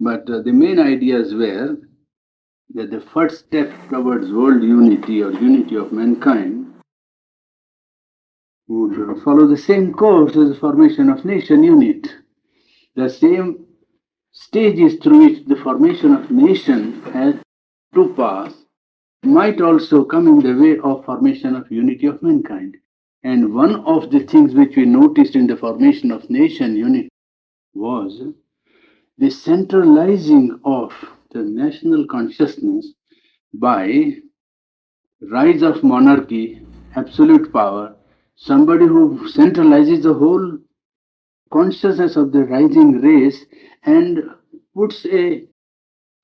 But the main ideas were that the first step towards world unity or unity of mankind would follow the same course as the formation of nation unit. The same stages through which the formation of nation has to pass might also come in the way of formation of unity of mankind. And one of the things which we noticed in the formation of nation unity was the centralizing of the national consciousness by rise of monarchy, absolute power, somebody who centralizes the whole consciousness of the rising race and puts a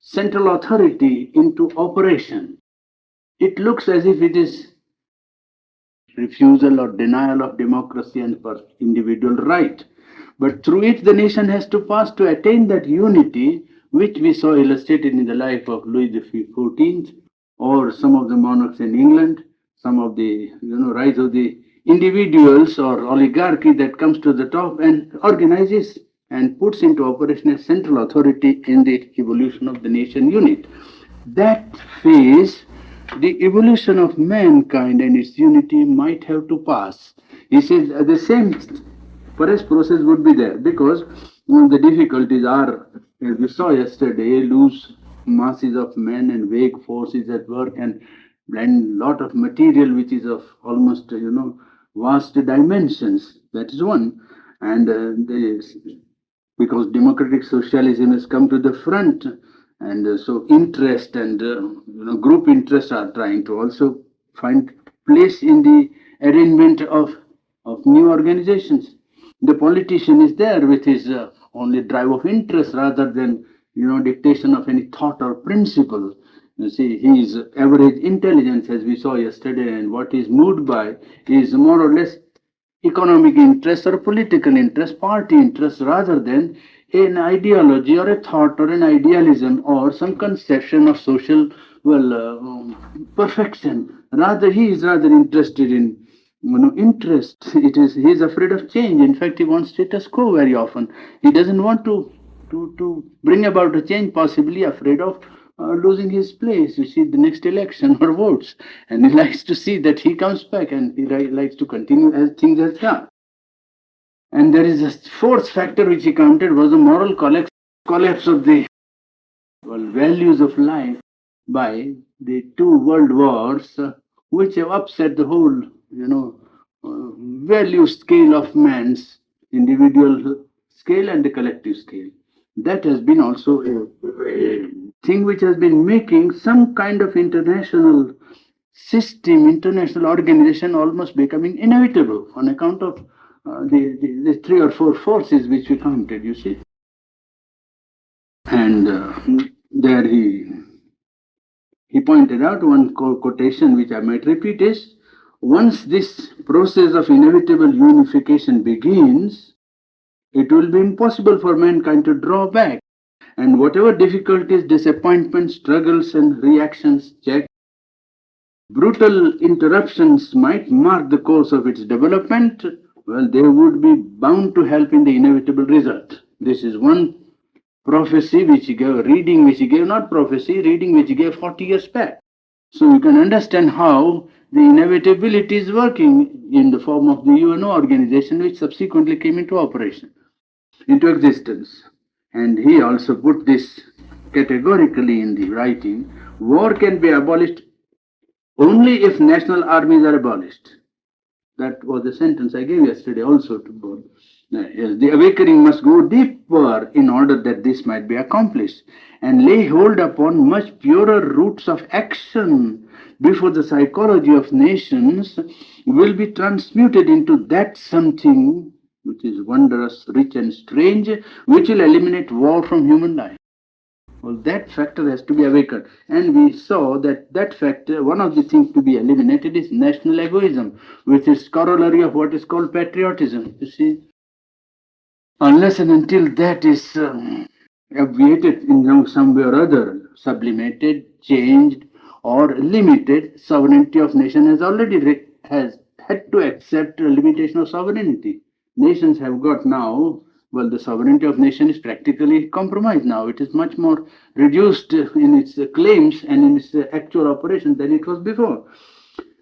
central authority into operation. It looks as if it is refusal or denial of democracy and for individual right. But through it, the nation has to pass to attain that unity, which we saw illustrated in the life of Louis XIV or some of the monarchs in England, some of the rise of the individuals or oligarchy that comes to the top and organizes and puts into operation a central authority in the evolution of the nation unit. That phase, the evolution of mankind and its unity might have to pass. He says the same first process would be there because the difficulties are, as we saw yesterday, loose masses of men and vague forces at work and lot of material which is of almost vast dimensions. That is one, and because democratic socialism has come to the front, and so interest and group interests are trying to also find place in the arrangement of new organizations. The politician is there with his only drive of interest rather than dictation of any thought or principle. You see, his average intelligence, as we saw yesterday, and what he's moved by is more or less economic interest or political interest, party interest, rather than an ideology or a thought or an idealism or some conception of social perfection. Rather, he is rather interested in interest. He is afraid of change. In fact, he wants status quo very often. He doesn't want to bring about a change, possibly afraid of losing his place, you see, the next election or votes. And he likes to see that he comes back and he likes to continue as things as are. And there is a fourth factor which he counted was the moral collapse of the values of life by the two world wars, which have upset the whole, value scale of man's individual scale and the collective scale. That has been also a thing which has been making some kind of international system, international organization almost becoming inevitable on account of the three or four forces which we counted, you see. And there he pointed out one quotation which I might repeat is, once this process of inevitable unification begins, it will be impossible for mankind to draw back. And whatever difficulties, disappointments, struggles, and reactions check, brutal interruptions might mark the course of its development, well, they would be bound to help in the inevitable result. This is one prophecy which he gave, reading which he gave, not prophecy, reading which he gave 40 years back. So you can understand how the inevitability is working in the form of the UNO organization, which subsequently came into operation, into existence. And he also put this categorically in the writing, war can be abolished only if national armies are abolished. That was the sentence I gave yesterday also to both. The awakening must go deeper in order that this might be accomplished and lay hold upon much purer roots of action before the psychology of nations will be transmuted into that something which is wondrous, rich and strange, which will eliminate war from human life. Well, that factor has to be awakened. And we saw that that factor, one of the things to be eliminated is national egoism, which is corollary of what is called patriotism. You see, unless and until that is obviated in some way or other, sublimated, changed, or limited, sovereignty of nation has already has had to accept a limitation of sovereignty. Nations have got now Well, the sovereignty of nation is practically compromised now. It is much more reduced in its claims and in its actual operation than it was before.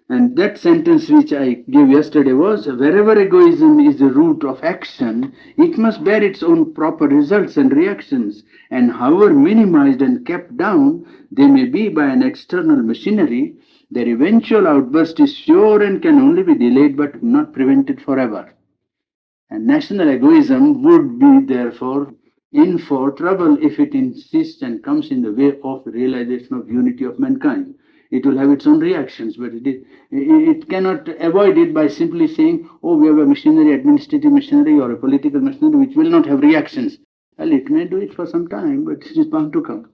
And that sentence which I gave yesterday was, wherever egoism is the root of action, it must bear its own proper results and reactions. And however minimized and kept down they may be by an external machinery, their eventual outburst is sure and can only be delayed but not prevented forever. And national egoism would be therefore in for trouble if it insists and comes in the way of the realization of unity of mankind. It will have its own reactions, but it cannot avoid it by simply saying, oh, we have a machinery, administrative machinery or a political machinery which will not have reactions. Well, it may do it for some time, but it is bound to come.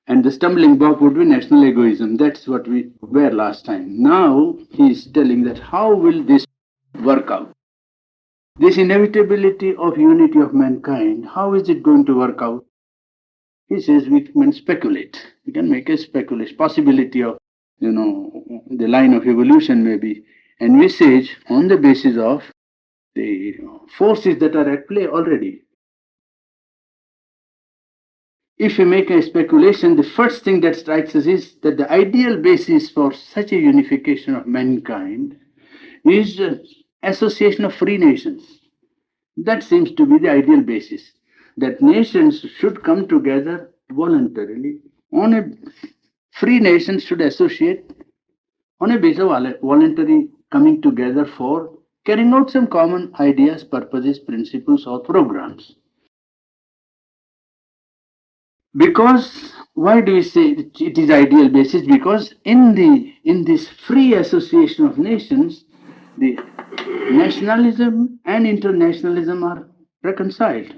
And the stumbling block would be national egoism. That's what we were last time. Now he is telling that how will this work out? This inevitability of unity of mankind, how is it going to work out? He says we can speculate. We can make a speculation, possibility of, the line of evolution maybe, envisage on the basis of the forces that are at play already. If we make a speculation, the first thing that strikes us is that the ideal basis for such a unification of mankind is association of free nations. That seems to be the ideal basis, that nations should come together voluntarily. On a free nations should associate on a basis of voluntary coming together for carrying out some common ideas, purposes, principles, or programs. Because why do we say it is ideal basis? Because in this free association of nations, the nationalism and internationalism are reconciled.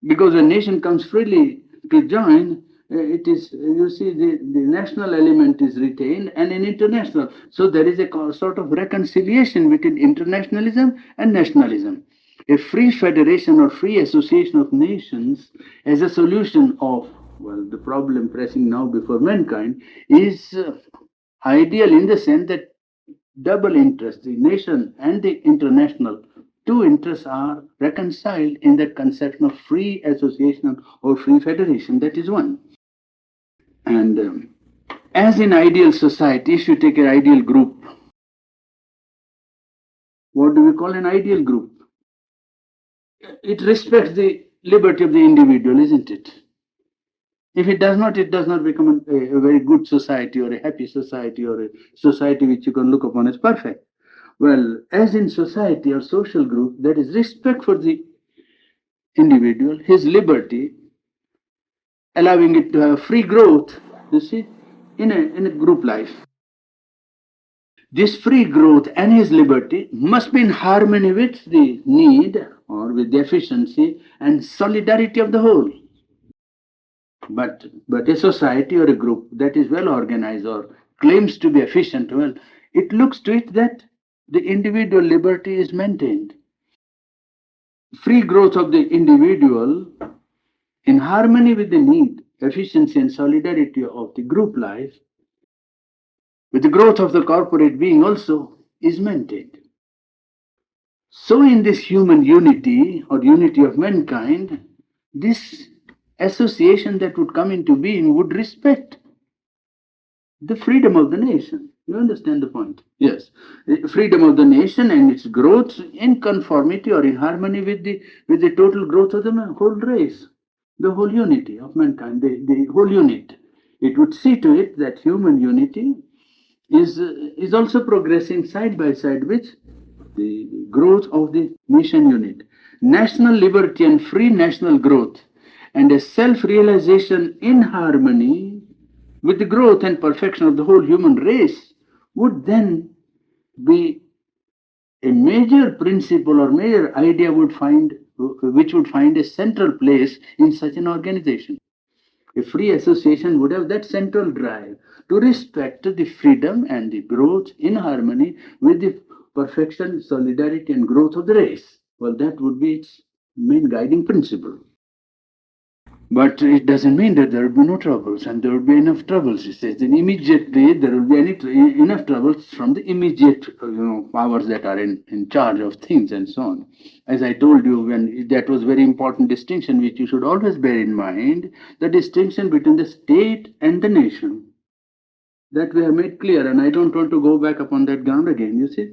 Because a nation comes freely to join, it is, you see, the national element is retained and an international. So there is a sort of reconciliation between internationalism and nationalism. A free federation or free association of nations as a solution of, well, the problem pressing now before mankind is ideal in the sense that double interest, the nation and the international, two interests are reconciled in that conception of free association or free federation. That is one. And as in ideal society, if you take an ideal group, what do we call an ideal group? It respects the liberty of the individual, isn't it? If it does not become a very good society or a happy society or a society which you can look upon as perfect. Well, as in society or social group, there is respect for the individual, his liberty, allowing it to have free growth, you see, in a group life. This free growth and his liberty must be in harmony with the need or with the efficiency and solidarity of the whole. But a society or a group that is well organized or claims to be efficient, well, it looks to it that the individual liberty is maintained. Free growth of the individual in harmony with the need, efficiency, and solidarity of the group life, with the growth of the corporate being also is maintained. So, in this human unity or unity of mankind, this association that would come into being would respect the freedom of the nation. You understand the point? Yes. The freedom of the nation and its growth in conformity or in harmony with the total growth of the whole race, the whole unity of mankind, the whole unit. It would see to it that human unity is also progressing side by side with the growth of the nation unit. National liberty and free national growth and a self-realization in harmony with the growth and perfection of the whole human race would then be a major principle or major idea which would find a central place in such an organization. A free association would have that central drive to respect the freedom and the growth in harmony with the perfection, solidarity, and growth of the race. Well, that would be its main guiding principle. But it doesn't mean that there will be no troubles, and there will be enough troubles. He says, then immediately there will be enough troubles from the immediate, powers that are in charge of things and so on. As I told you, when that was very important distinction, which you should always bear in mind, the distinction between the state and the nation. That we have made clear, and I don't want to go back upon that ground again. You see.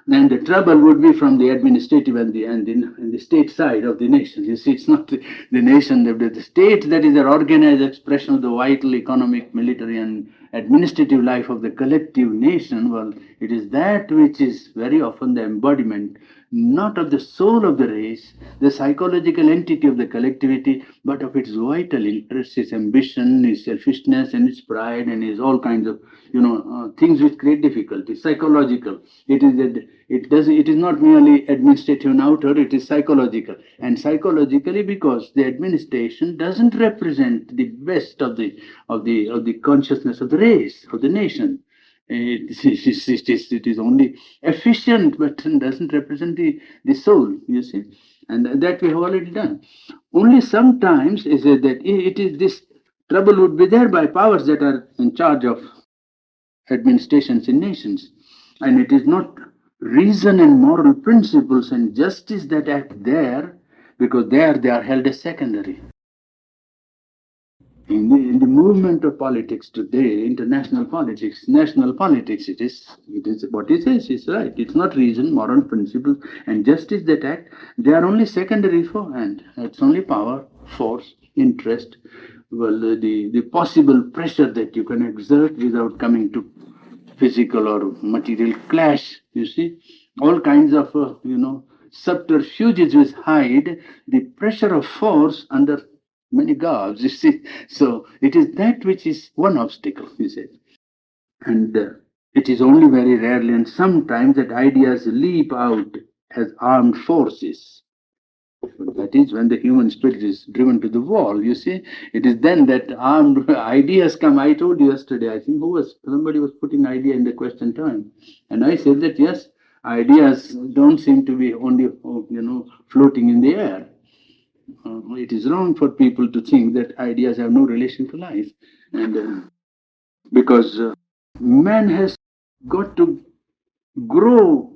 Then the trouble would be from the administrative and the state side of the nation. You see, it's not the nation, the state that is an organized expression of the vital economic, military, and administrative life of the collective nation. Well, it is that which is very often the embodiment, not of the soul of the race, the psychological entity of the collectivity, but of its vital interests, its ambition, its selfishness, and its pride, and its all kinds of things which create difficulty. Psychological. It is not merely administrative and outer. It is psychological, and psychologically because the administration doesn't represent the best of the consciousness of the race of the nation. It is only efficient, but doesn't represent the soul, you see. And that we have already done. Only sometimes is it that it is this trouble would be there by powers that are in charge of administrations in nations. And it is not reason and moral principles and justice that act there, because there they are held as secondary. In the movement of politics today, international politics, national politics, it is what it is right. It's not reason, moral principles, and justice that act. They are only secondary for, and it's only power, force, interest. Well, the possible pressure that you can exert without coming to physical or material clash. You see, all kinds of subterfuges which hide the pressure of force under many garbs. You see, so it is that which is one obstacle. You see, and it is only very rarely and sometimes that ideas leap out as armed forces. That is when the human spirit is driven to the wall, you see. It is then that armed ideas come. I told you yesterday, I think somebody was putting idea in the question time. And I said that yes, ideas don't seem to be only, floating in the air. It is wrong for people to think that ideas have no relation to life. And because man has got to grow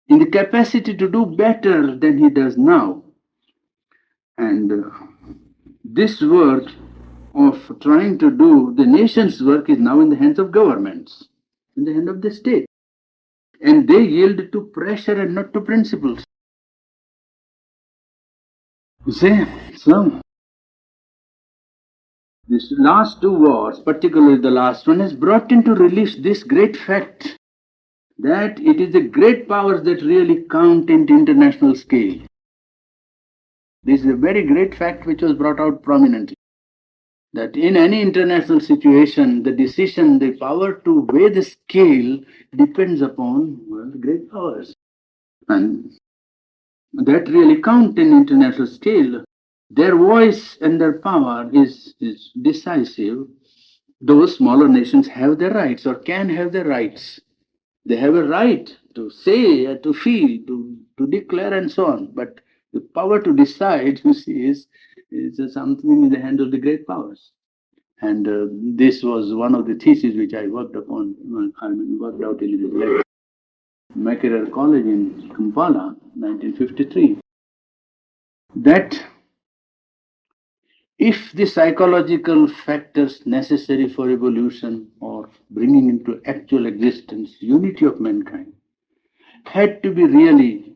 in the capacity to do better than he does now. And this work of trying to do the nation's work is now in the hands of governments, in the hand of the state. And they yield to pressure and not to principles. You see, so these last two wars, particularly the last one, has brought into relief this great fact that it is the great powers that really count in the international scale. This is a very great fact which was brought out prominently. That in any international situation, the decision, the power to weigh the scale depends upon the great powers. And that really count in international scale. Their voice and their power is decisive. Those smaller nations have their rights or can have their rights. They have a right to say, to feel, to declare, and so on. But the power to decide, you see, is something in the hands of the great powers. And this was one of the theses which I worked upon, worked out in his lecture. Macquarie College in Kampala, 1953. That if the psychological factors necessary for evolution or bringing into actual existence unity of mankind had to be really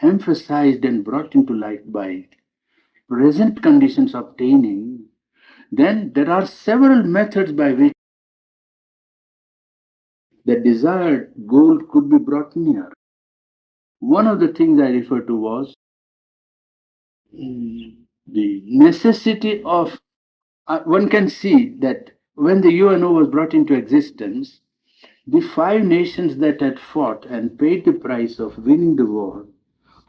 emphasized and brought into light by present conditions obtaining, then there are several methods by which the desired goal could be brought near. One of the things I referred to was the necessity of, one can see that when the UNO was brought into existence, the 5 nations that had fought and paid the price of winning the war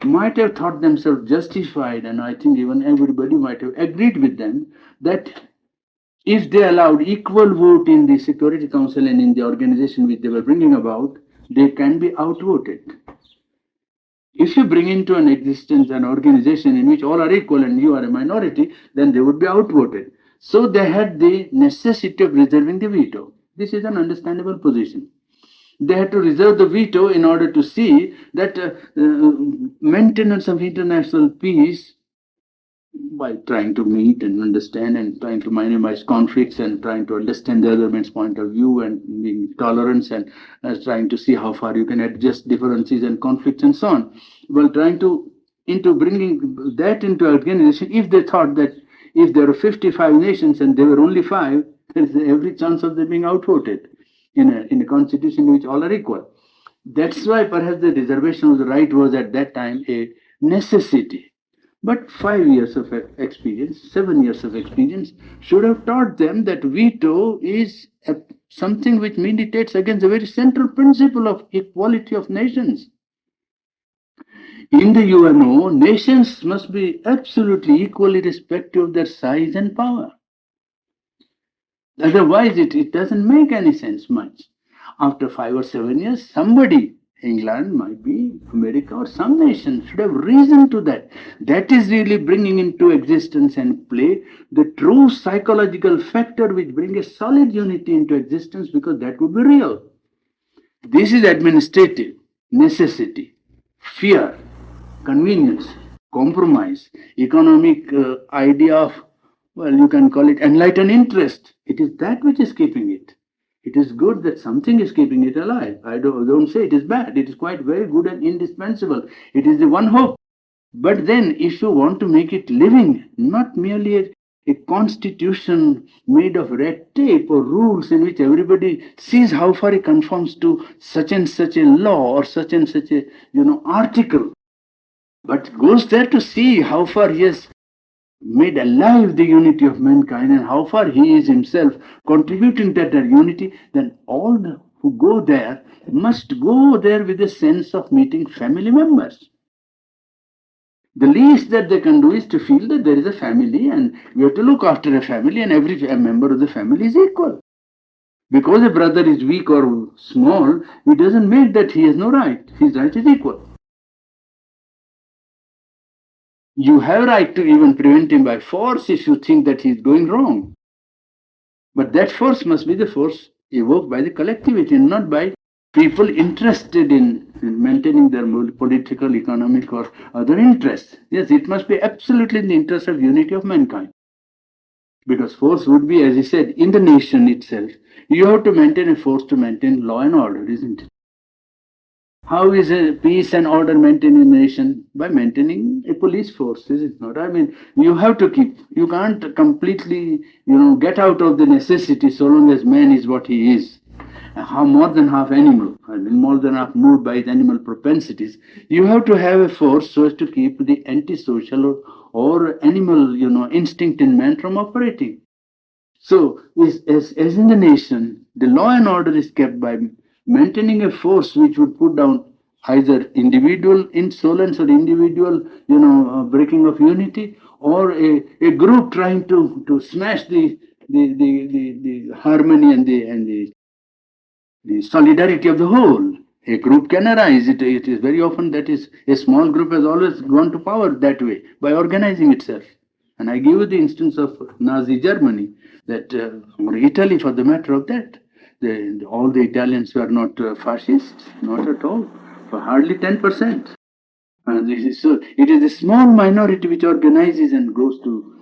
might have thought themselves justified, and I think even everybody might have agreed with them, that if they allowed equal vote in the Security Council and in the organization which they were bringing about, they can be outvoted. If you bring into an existence an organization in which all are equal and you are a minority, then they would be outvoted. So they had the necessity of reserving the veto. This is an understandable position. They had to reserve the veto in order to see that maintenance of international peace by trying to meet and understand and trying to minimize conflicts and trying to understand the other man's point of view and being tolerance and trying to see how far you can adjust differences and conflicts and so on. Well, trying to into bringing that into organization, if they thought that if there were 55 nations and there were only 5, there is every chance of them being outvoted in a constitution in which all are equal. That's why perhaps the reservation of the right was at that time a necessity. But 5 years of experience, 7 years of experience should have taught them that veto is something which militates against the very central principle of equality of nations. In the UNO, nations must be absolutely equal irrespective of their size and power. Otherwise, it doesn't make any sense much. After 5 or 7 years, somebody, England might be, America or some nation, should have reason to that. That is really bringing into existence and play the true psychological factor which brings a solid unity into existence, because that would be real. This is administrative, necessity, fear, convenience, compromise, economic idea of, well, you can call it enlightened interest. It is that which is keeping it. It is good that something is keeping it alive. I don't say it is bad. It is quite very good and indispensable. It is the one hope. But then, if you want to make it living, not merely a constitution made of red tape or rules in which everybody sees how far it conforms to such and such a law or such and such a article, but goes there to see how far he has made alive the unity of mankind and how far he is himself contributing to that unity, then all who go there must go there with a sense of meeting family members. The least that they can do is to feel that there is a family and we have to look after a family and every member of the family is equal. Because a brother is weak or small, it doesn't make that he has no right. His right is equal. You have right to even prevent him by force if you think that he is going wrong. But that force must be the force evoked by the collectivity and not by people interested in maintaining their political, economic or other interests. Yes, it must be absolutely in the interest of unity of mankind. Because force would be, as he said, in the nation itself. You have to maintain a force to maintain law and order, isn't it? How is a peace and order maintained in a nation? By maintaining a police force, is it not? I mean, you have to keep, you can't completely, get out of the necessity so long as man is what he is. How more than half animal, I mean, more than half moved by his animal propensities. You have to have a force so as to keep the antisocial or animal, instinct in man from operating. So, as in the nation, the law and order is kept by maintaining a force which would put down either individual insolence or individual, breaking of unity, or a group trying to smash the harmony and the solidarity of the whole. A group can arise. It is very often that is a small group has always gone to power that way by organizing itself. And I give you the instance of Nazi Germany, that or Italy for the matter of that. All the Italians were not fascists, not at all, for hardly 10%. So it is a small minority which organizes and goes to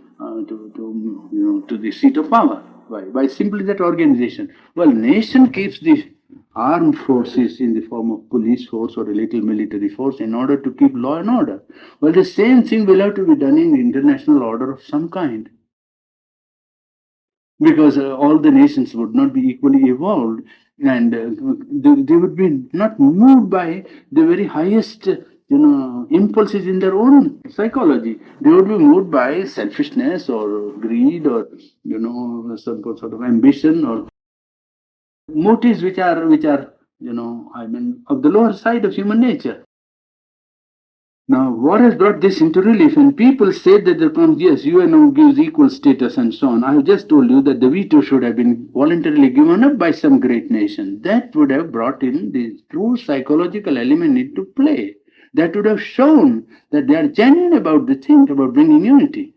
the seat of power. Why? By simply that organization. Well, nation keeps the armed forces in the form of police force or a little military force in order to keep law and order. Well, the same thing will have to be done in international order of some kind. Because all the nations would not be equally evolved, and they would be not moved by the very highest impulses in their own psychology. They would be moved by selfishness or greed or some sort of ambition or motives which are of the lower side of human nature. Now, what has brought this into relief? And people say that yes, UNO gives equal status and so on. I have just told you that the veto should have been voluntarily given up by some great nation. That would have brought in the true psychological element into play. That would have shown that they are genuine about the thing, about bringing unity.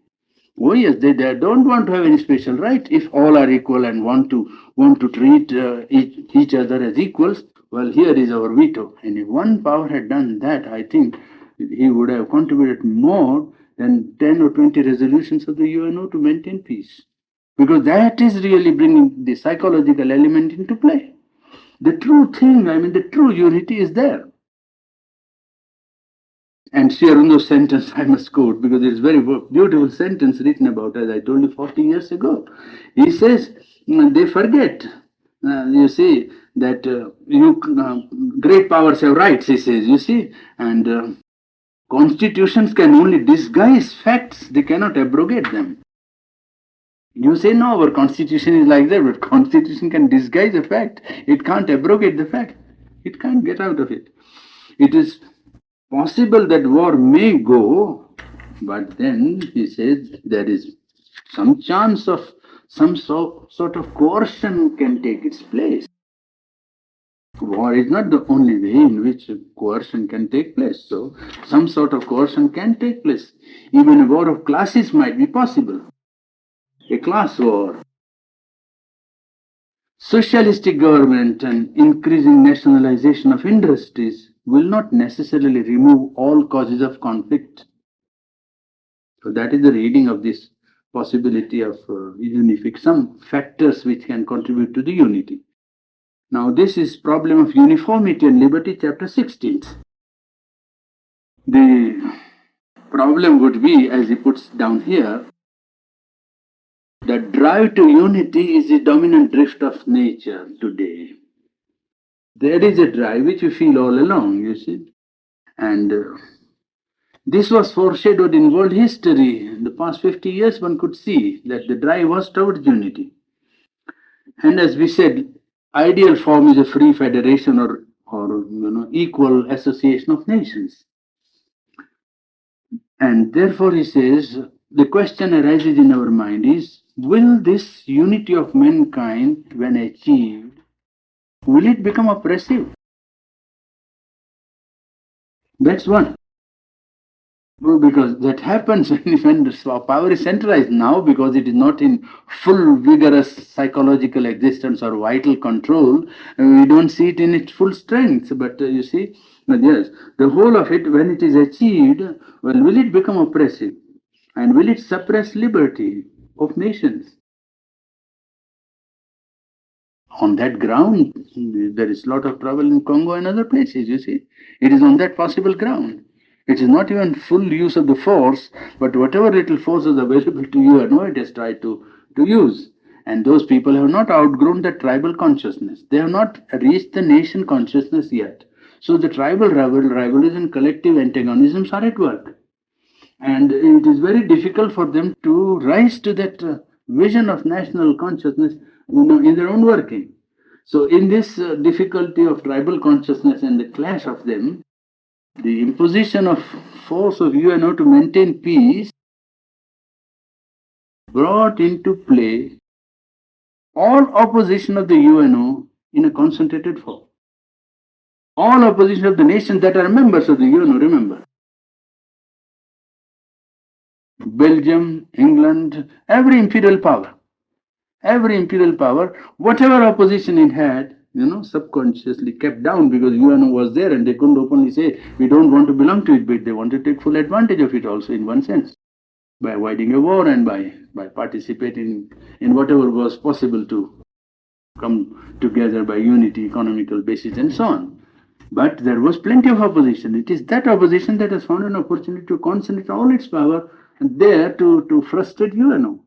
Oh yes, they don't want to have any special right. If all are equal and want to treat each other as equals, well, here is our veto. And if one power had done that, I think he would have contributed more than 10 or 20 resolutions of the UNO to maintain peace. Because that is really bringing the psychological element into play. The true thing, the true unity is there. And Sri Aurobindo's sentence I must quote because it's a very beautiful sentence written about, as I told you, 40 years ago. He says, they forget, you see, that great powers have rights, he says, you see, and constitutions can only disguise facts, they cannot abrogate them. You say, no, our constitution is like that, but constitution can disguise a fact. It can't abrogate the fact. It can't get out of it. It is possible that war may go, but then he says there is some chance of some sort of coercion can take its place. War is not the only way in which coercion can take place. So some sort of coercion can take place. Even a war of classes might be possible. A class war. Socialistic government and increasing nationalization of industries will not necessarily remove all causes of conflict. So that is the reading of this possibility of some factors which can contribute to the unity. Now this is problem of uniformity and liberty, chapter 16. The problem would be, as he puts down here, the drive to unity is the dominant drift of nature today. There is a drive which we feel all along, you see. And this was foreshadowed in world history. In the past 50 years, one could see that the drive was towards unity. And as we said, ideal form is a free federation or equal association of nations. And therefore, he says, the question arises in our mind is, will this unity of mankind, when achieved, will it become oppressive? That's one. Well, because that happens when power is centralized now, because it is not in full vigorous psychological existence or vital control, we don't see it in its full strength. But you see, yes, the whole of it, when it is achieved, well, will it become oppressive? And will it suppress liberty of nations? On that ground, there is a lot of trouble in Congo and other places, you see. It is on that possible ground. It is not even full use of the force, but whatever little force is available to you, it has tried to use. And those people have not outgrown the tribal consciousness. They have not reached the nation consciousness yet. So the tribal rivalries and collective antagonisms are at work. And it is very difficult for them to rise to that vision of national consciousness in their own working. So in this difficulty of tribal consciousness and the clash of them, the imposition of force of UNO to maintain peace brought into play all opposition of the UNO in a concentrated form. All opposition of the nations that are members of the UNO, remember. Belgium, England, every imperial power, whatever opposition it had, subconsciously kept down, because UNO was there and they couldn't openly say, we don't want to belong to it, but they wanted to take full advantage of it also in one sense, by avoiding a war and by participating in whatever was possible to come together by unity, economical basis and so on. But there was plenty of opposition. It is that opposition that has found an opportunity to concentrate all its power there to frustrate UNO.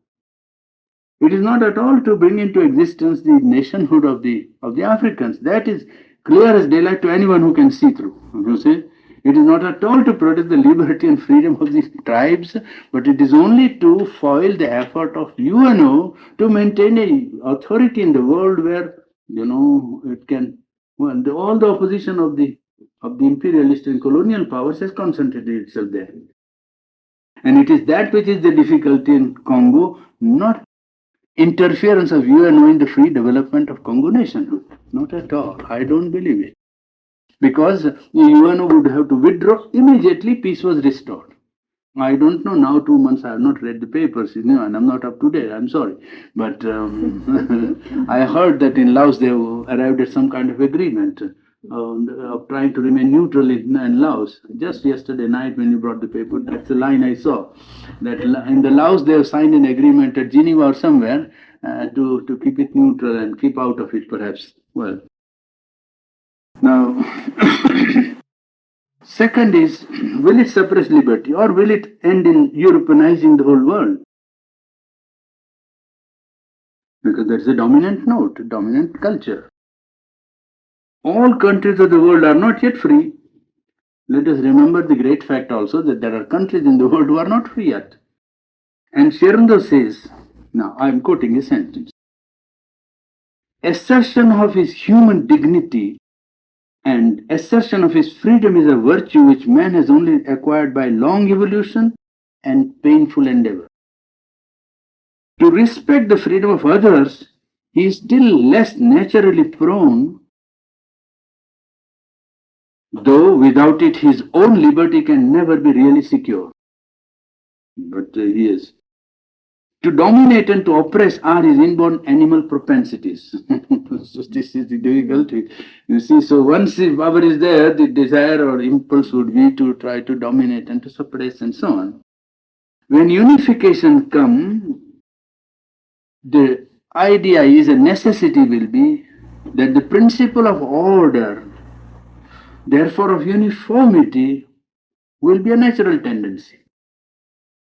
It is not at all to bring into existence the nationhood of the Africans. That is clear as daylight to anyone who can see through. You see, it is not at all to protect the liberty and freedom of the tribes, but it is only to foil the effort of UNO to maintain a authority in the world where it can. Well, all the opposition of the imperialist and colonial powers has concentrated itself there. And it is that which is the difficulty in Congo, not interference of UNO in the free development of Congo nationhood. Not at all. I don't believe it. Because the UN would have to withdraw, immediately peace was restored. I don't know now, 2 months I have not read the papers, and I'm not up to date, I'm sorry. But I heard that in Laos they arrived at some kind of agreement of trying to remain neutral in Laos. Just yesterday night when you brought the paper, that's the line I saw. That in the Laos they have signed an agreement at Geneva or somewhere to keep it neutral and keep out of it perhaps. Well, now second is, will it suppress liberty or will it end in Europeanizing the whole world? Because that's the dominant note, dominant culture. All countries of the world are not yet free. Let us remember the great fact also that there are countries in the world who are not free yet. And Sherando says, now I am quoting a sentence, assertion of his human dignity and assertion of his freedom is a virtue which man has only acquired by long evolution and painful endeavor. To respect the freedom of others, he is still less naturally prone, though without it his own liberty can never be really secure. But he is. To dominate and to oppress are his inborn animal propensities. So this is the difficulty. You see, so once the power is there, the desire or impulse would be to try to dominate and to suppress and so on. When unification comes, the idea is, a necessity will be, that the principle of order, therefore of uniformity, will be a natural tendency.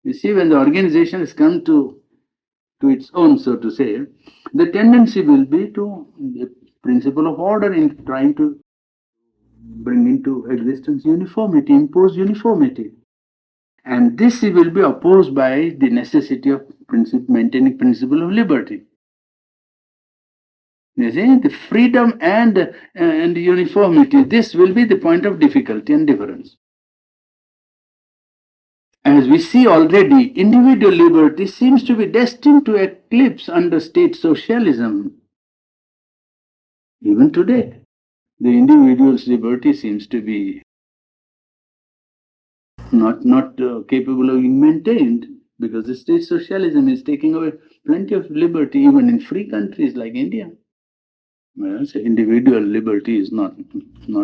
You see, when the organization has come to its own, so to say, the tendency will be to the principle of order in trying to bring into existence uniformity, impose uniformity. And this will be opposed by the necessity of maintaining principle of liberty. You see, the freedom and uniformity, this will be the point of difficulty and difference. As we see already, individual liberty seems to be destined to eclipse under state socialism. Even today, the individual's liberty seems to be not capable of being maintained, because the state socialism is taking away plenty of liberty even in free countries like India. Well, so individual liberty is not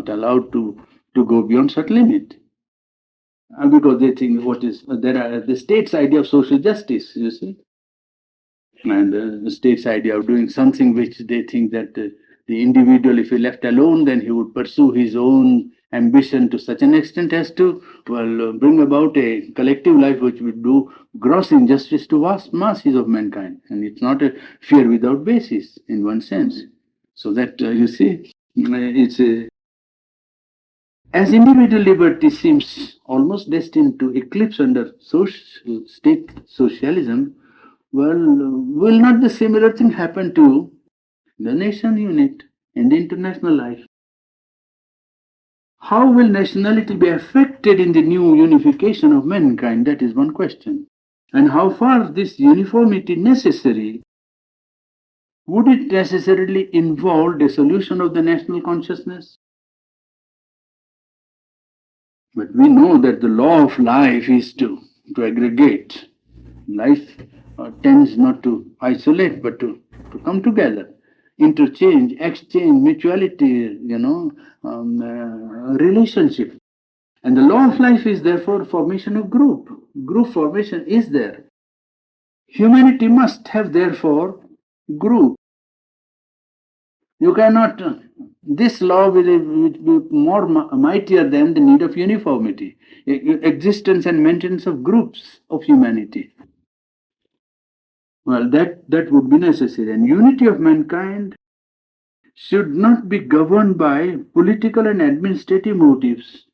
allowed to go beyond such limit. Because they think there are the state's idea of social justice, you see, and the state's idea of doing something which they think that the individual, if he left alone, then he would pursue his own ambition to such an extent as to bring about a collective life which would do gross injustice to vast masses of mankind. And it's not a fear without basis in one sense. So that you see, it's a as individual liberty seems almost destined to eclipse under state socialism, well, will not the similar thing happen to the nation unit and the international life? How will nationality be affected in the new unification of mankind? That is one question. And how far this uniformity necessary? Would it necessarily involve dissolution of the national consciousness? But we know that the law of life is to aggregate. Life tends not to isolate, but to come together, interchange, exchange, mutuality, relationship. And the law of life is therefore formation of group. Group formation is there. Humanity must have therefore group. You cannot, this law will be more mightier than the need of uniformity, existence and maintenance of groups of humanity. Well, that would be necessary. And unity of mankind should not be governed by political and administrative motives.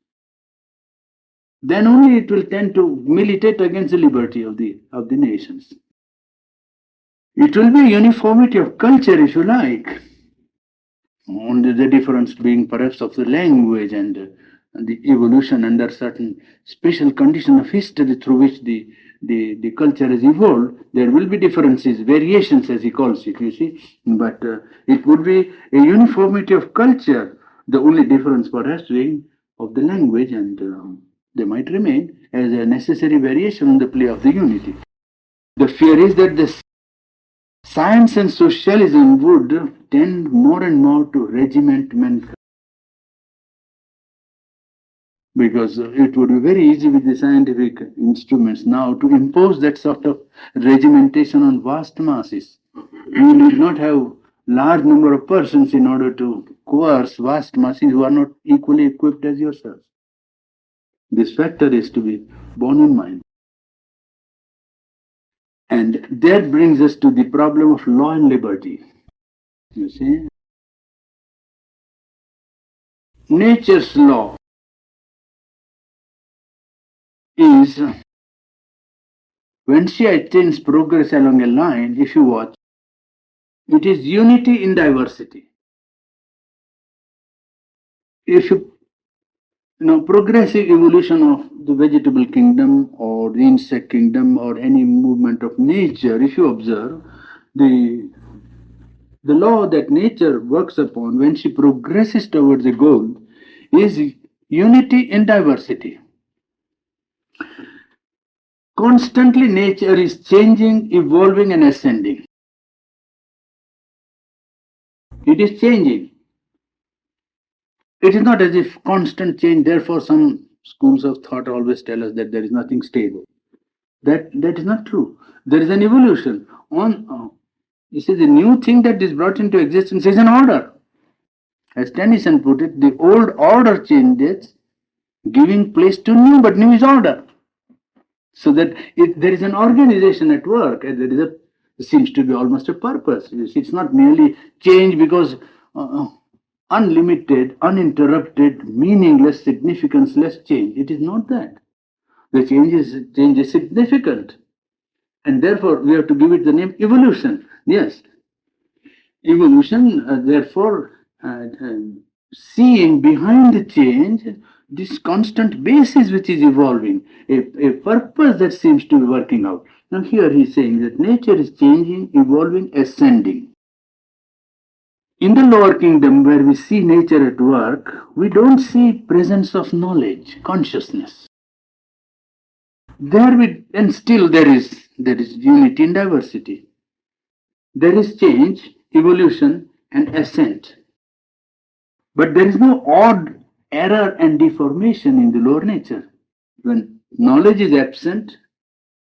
Then only it will tend to militate against the liberty of the nations. It will be a uniformity of culture, if you like. Only the difference being perhaps of the language and the evolution under certain special condition of history through which the culture has evolved. There will be differences, variations as he calls it, you see. But it would be a uniformity of culture The only difference perhaps being of the language, and they might remain as a necessary variation on the play of the unity. The fear is that the science and socialism would tend more and more to regiment mankind. Because it would be very easy with the scientific instruments now to impose that sort of regimentation on vast masses. You need not have large number of persons in order to coerce vast masses who are not equally equipped as yourselves. This factor is to be borne in mind. And that brings us to the problem of law and liberty. You see, nature's law is when she attains progress along a line, if you watch, it is unity in diversity. If progressive evolution of the vegetable kingdom or the insect kingdom or any movement of nature, if you observe, the law that nature works upon when she progresses towards the goal is unity in diversity. Constantly nature is changing, evolving and ascending. It is changing. It is not as if constant change, therefore some schools of thought always tell us that there is nothing stable. That is not true. There is an evolution. You see, the new thing that is brought into existence is an order. As Tennyson put it, the old order changes, giving place to new, but new is order. So that there is an organization at work, and there seems to be almost a purpose. You see, it's not merely change because unlimited, uninterrupted, meaningless, significanceless change. It is not that. The change is significant. And therefore, we have to give it the name evolution. Yes. Evolution, therefore, seeing behind the change this constant basis which is evolving, a purpose that seems to be working out. Now, here he is saying that nature is changing, evolving, ascending. In the lower kingdom, where we see nature at work, we don't see presence of knowledge, consciousness. And still there is unity in diversity. There is change, evolution, and ascent. But there is no odd error and deformation in the lower nature. When knowledge is absent,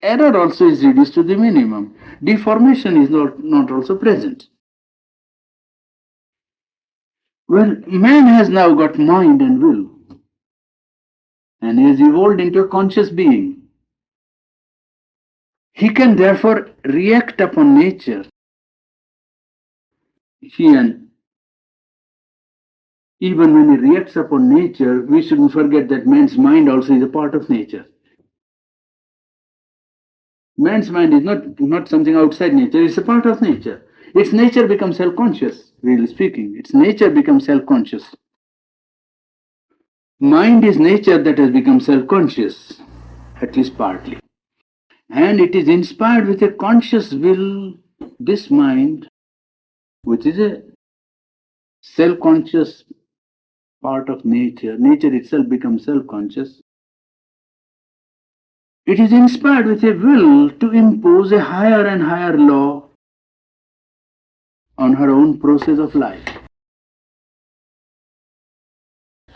error also is reduced to the minimum. Deformation is not also present. Well, man has now got mind and will, and he has evolved into a conscious being. He can therefore react upon nature. Even when he reacts upon nature, we shouldn't forget that man's mind also is a part of nature. Man's mind is not something outside nature, it's a part of nature. Its nature becomes self-conscious, really speaking. Its nature becomes self-conscious. Mind is nature that has become self-conscious, at least partly. And it is inspired with a conscious will. This mind, which is a self-conscious part of nature, nature itself becomes self-conscious. It is inspired with a will to impose a higher and higher law on her own process of life.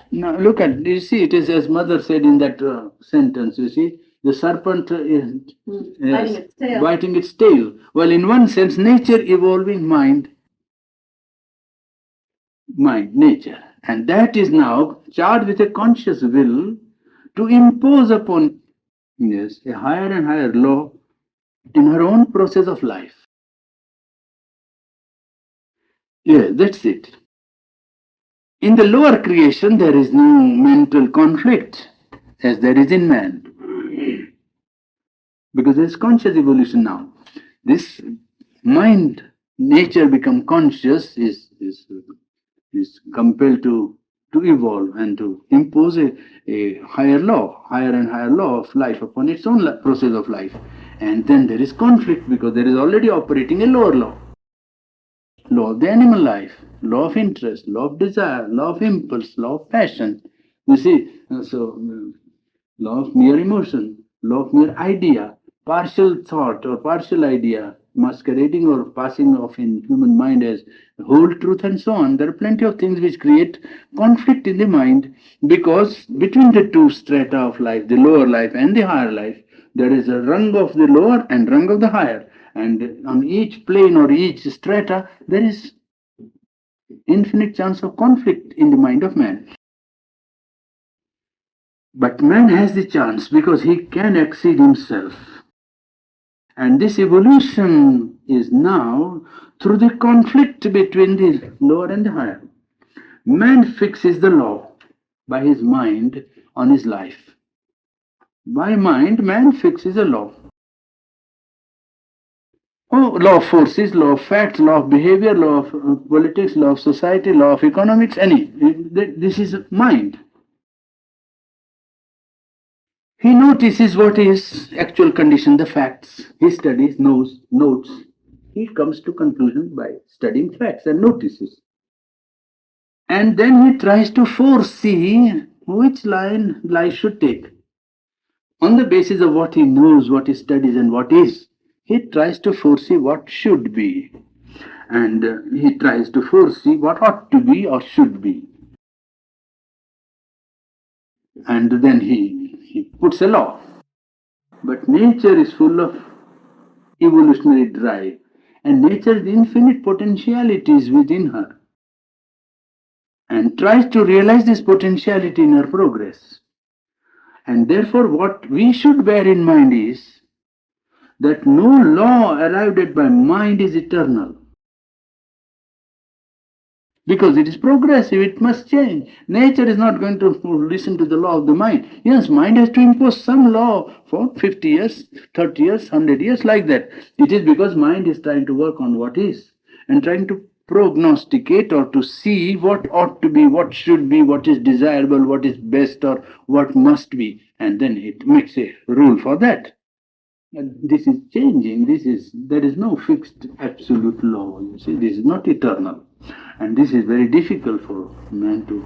Now look at, you see, it is as mother said in that sentence, you see, the serpent is biting its tail. Well, in one sense, nature evolving mind, nature. And that is now charged with a conscious will to impose upon, yes, a higher and higher law in her own process of life. Yes, that's it. In the lower creation, there is no mental conflict as there is in man. Because there is conscious evolution now. This mind, nature become conscious is compelled to evolve and to impose a higher and higher law of life upon its own process of life. And then there is conflict because there is already operating a lower law of the animal life. law of interest, law of desire, law of impulse, law of passion. You see, law of mere emotion, law of mere idea, partial thought or partial idea, masquerading or passing off in human mind as whole truth and so on. There are plenty of things which create conflict in the mind because between the two strata of life, the lower life and the higher life, there is a rung of the lower and rung of the higher. And on each plane or each strata, there is infinite chance of conflict in the mind of man. But man has the chance because he can exceed himself. And this evolution is now through the conflict between the lower and the higher. Man fixes the law by his mind on his life. By mind, man fixes a law. Oh, law of forces, law of facts, law of behavior, law of politics, law of society, law of economics, any. This is mind. He notices what is actual condition, the facts. He studies, knows, notes. He comes to conclusion by studying facts and notices. And then he tries to foresee which line life should take. On the basis of what he knows, what he studies, and what is, he tries to foresee what should be. And he tries to foresee what ought to be or should be. And then he puts a law. But nature is full of evolutionary drive, and nature's infinite potentialities within her, and tries to realize this potentiality in her progress. And therefore, what we should bear in mind is that no law arrived at by mind is eternal. Because it is progressive, it must change. Nature is not going to listen to the law of the mind. Yes, mind has to impose some law for 50 years, 30 years, 100 years, like that. It is because mind is trying to work on what is and trying to prognosticate or to see what ought to be, what should be, what is desirable, what is best, or what must be. And then it makes a rule for that. And this is changing. There is no fixed absolute law. You see, this is not eternal. And this is very difficult for man to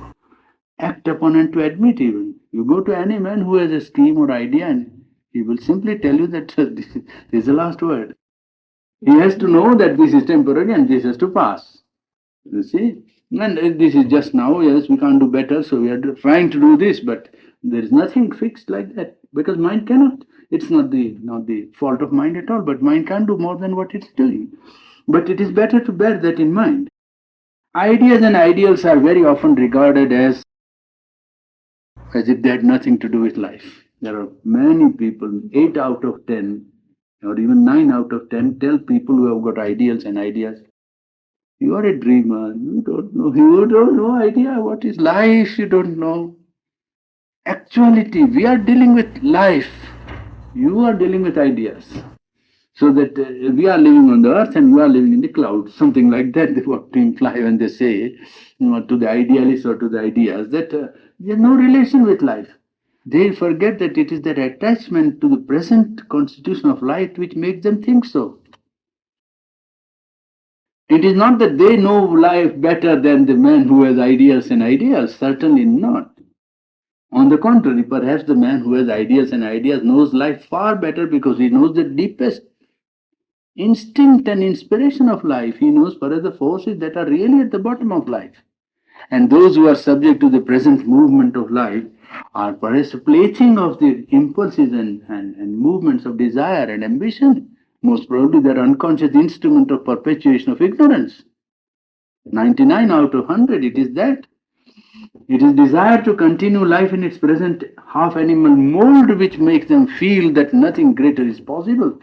act upon and to admit even. You go to any man who has a scheme or idea and he will simply tell you that this is the last word. He has to know that this is temporary and this has to pass. You see? And this is just now, yes, we can't do better, so we are trying to do this, but there is nothing fixed like that because mind cannot. It's not the fault of mind at all, but mind can't do more than what it's doing. But it is better to bear that in mind. Ideas and ideals are very often regarded as if they had nothing to do with life. There are many people, 8 out of 10, or even 9 out of 10, tell people who have got ideals and ideas, you are a dreamer, you don't know idea what is life, you don't know. Actuality, we are dealing with life, you are dealing with ideas. So that we are living on the earth and you are living in the clouds, something like that, they want to imply when they say to the idealists or to the ideas that they have no relation with life. They forget that it is their attachment to the present constitution of life which makes them think so. It is not that they know life better than the man who has ideas and ideas, certainly not. On the contrary, perhaps the man who has ideas and ideas knows life far better because he knows the deepest instinct and inspiration of life. He knows perhaps the forces that are really at the bottom of life. And those who are subject to the present movement of life are perhaps a plaything of the impulses and movements of desire and ambition. Most probably they're unconscious instrument of perpetuation of ignorance. 99 out of 100, it is that. It is desire to continue life in its present half-animal mold which makes them feel that nothing greater is possible.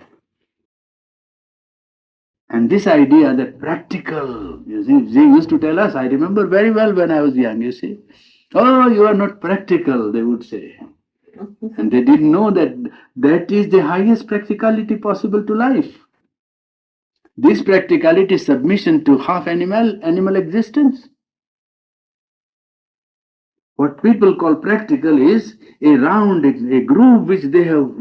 And this idea that practical, you see, they used to tell us, I remember very well when I was young, you see, oh, you are not practical, they would say. And they didn't know that that is the highest practicality possible to life. This practicality is submission to half-animal existence. What people call practical is a round, a groove which they have,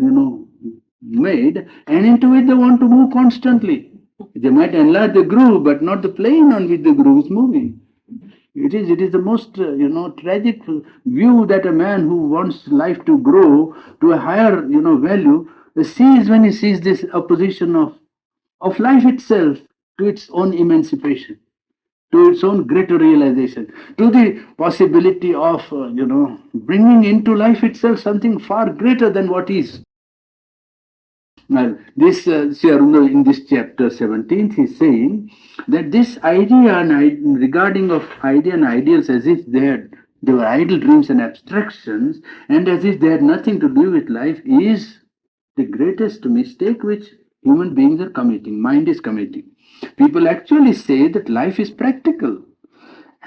made, and into which they want to move constantly. They might enlarge the groove, but not the plane on which the groove is moving. It is the most, tragic view that a man who wants life to grow to a higher, value, sees when he sees this opposition of life itself to its own emancipation, to its own greater realization, to the possibility of, bringing into life itself something far greater than what is. Now, this Sri Aurobindo in this chapter 17th, he's saying that this idea and regarding of idea and ideals as if they were idle dreams and abstractions, and as if they had nothing to do with life, is the greatest mistake which human beings are committing, mind is committing. People actually say that life is practical,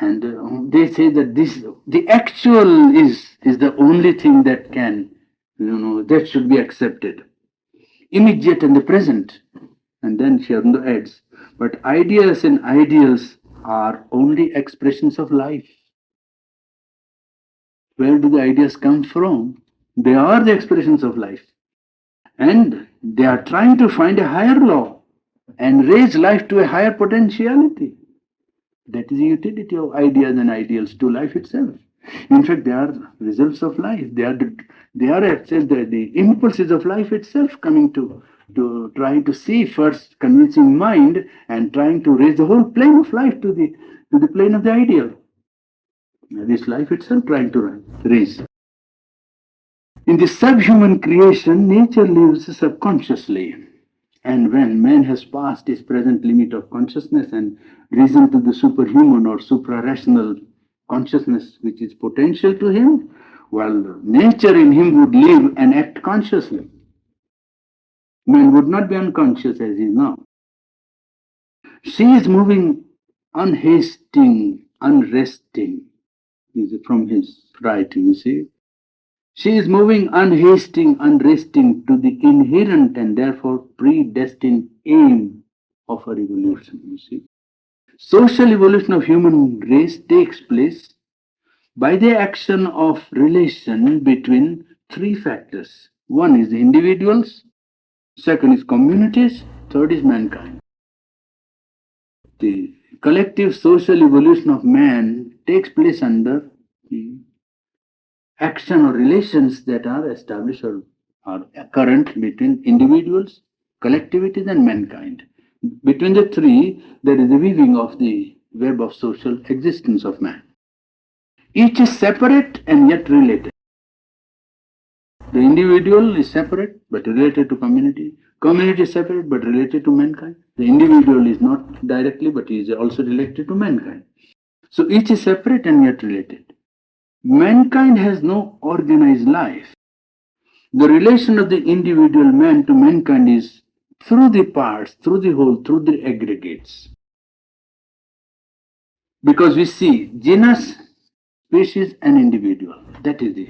and they say that the actual is the only thing that can, that should be accepted, immediate and the present. And then Sri Aurobindo adds, but ideas and ideals are only expressions of life. Where do the ideas come from? They are the expressions of life. And they are trying to find a higher law and raise life to a higher potentiality. That is the utility of ideas and ideals to life itself. In fact, they are results of life. They are the impulses of life itself coming to trying to see first, convincing mind, and trying to raise the whole plane of life to the plane of the ideal. This life itself trying to raise. In the subhuman creation, nature lives subconsciously. And when man has passed his present limit of consciousness and risen to the superhuman or supra-rational consciousness which is potential to him, well, nature in him would live and act consciously. Man would not be unconscious as he is now. She is moving unhasting, unresting, is from his writing, you see. She is moving unhasting, unresting to the inherent and therefore predestined aim of her evolution, you see. Social evolution of human race takes place by the action of relation between three factors. One is the individuals, second is communities, third is mankind. The collective social evolution of man takes place under the action or relations that are established or are current between individuals, collectivities, and mankind. Between the three, there is the weaving of the web of social existence of man. Each is separate and yet related. The individual is separate but related to community. Community is separate but related to mankind. The individual is not directly but is also related to mankind. So each is separate and yet related. Mankind has no organized life. The relation of the individual man to mankind is through the parts, through the whole, through the aggregates. Because we see genus, species, and individual. That is the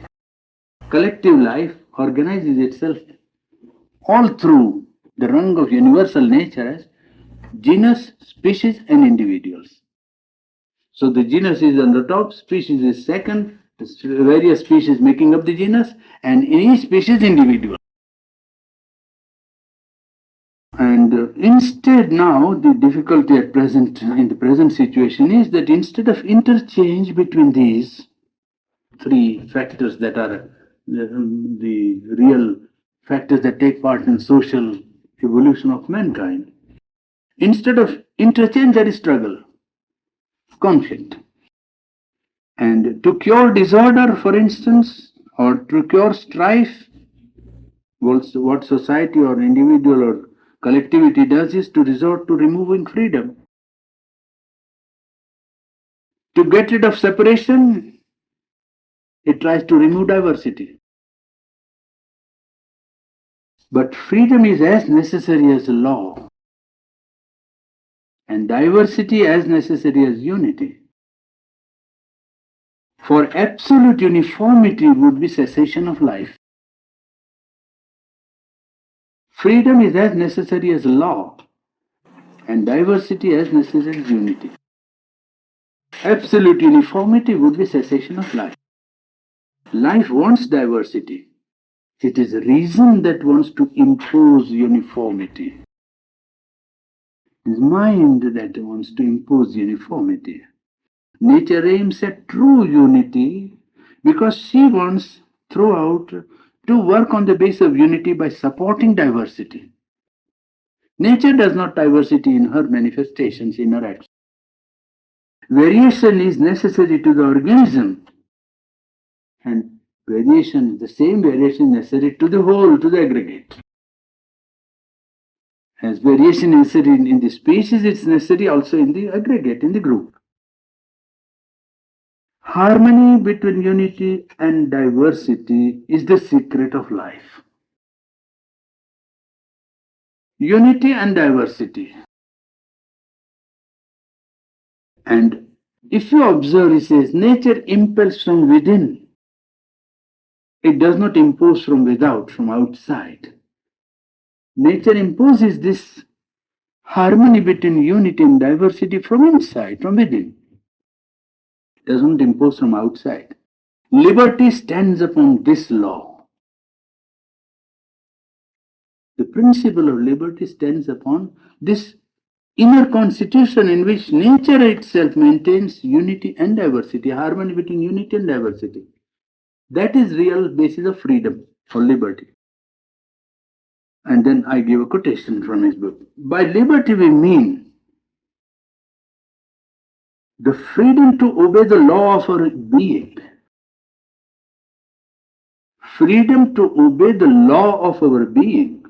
collective life organizes itself all through the rung of universal nature as genus, species, and individuals. So the genus is on the top, species is second, various species making up the genus, and in each species individual. And instead now the difficulty at present in the present situation is that instead of interchange between these three factors that are the real factors that take part in social evolution of mankind, instead of interchange there is struggle, conflict. And to cure disorder, for instance, or to cure strife, what society or individual or collectivity does is to resort to removing freedom. To get rid of separation, it tries to remove diversity. But freedom is as necessary as law, and diversity as necessary as unity. For absolute uniformity would be cessation of life. Freedom is as necessary as law, and diversity as necessary as unity. Absolute uniformity would be cessation of life. Life wants diversity. It is reason that wants to impose uniformity. It is mind that wants to impose uniformity. Nature aims at true unity because she wants throughout to work on the base of unity by supporting diversity. Nature does not diversity in her manifestations, in her actions. Variation is necessary to the organism, and variation, the same variation necessary to the whole, to the aggregate. As variation is necessary in the species, it's necessary also in the aggregate, in the group. Harmony between unity and diversity is the secret of life. Unity and diversity. And if you observe, he says, nature impels from within. It does not impose from without, from outside. Nature imposes this harmony between unity and diversity from inside, from within. It does not impose from outside. Liberty stands upon this law. The principle of liberty stands upon this inner constitution in which nature itself maintains unity and diversity, harmony between unity and diversity. That is real basis of freedom or liberty. And then I give a quotation from his book. By liberty we mean the freedom to obey the law of our being. Freedom to obey the law of our being.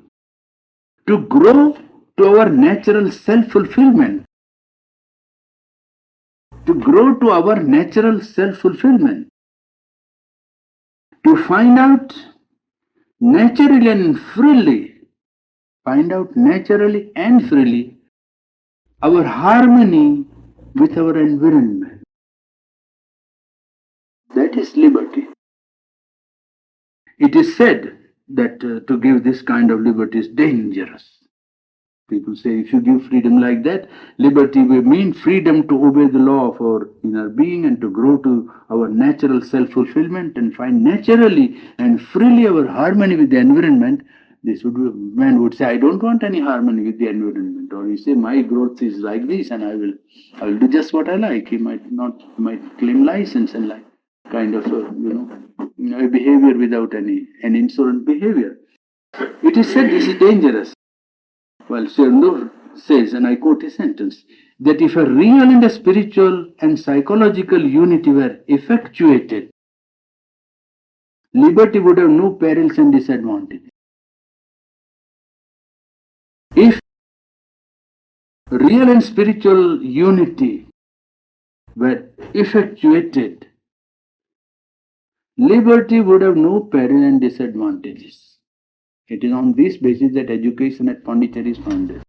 To grow to our natural self-fulfillment. To grow to our natural self-fulfillment. To find out naturally and freely, our harmony with our environment. That is liberty. It is said that to give this kind of liberty is dangerous. People say if you give freedom like that, liberty will mean freedom to obey the law of our inner being and to grow to our natural self-fulfillment and find naturally and freely our harmony with the environment. This would be, man would say, I don't want any harmony with the environment. Or you say, my growth is like this and I will do just what I like. He might claim license and like kind of a behavior without an insolent behavior. It is said this is dangerous. Well, Sernur says, and I quote a sentence, that if a real and a spiritual and psychological unity were effectuated, liberty would have no perils and disadvantages. If real and spiritual unity were effectuated, liberty would have no peril and disadvantages. It is on this basis that education at Pondicherry is founded.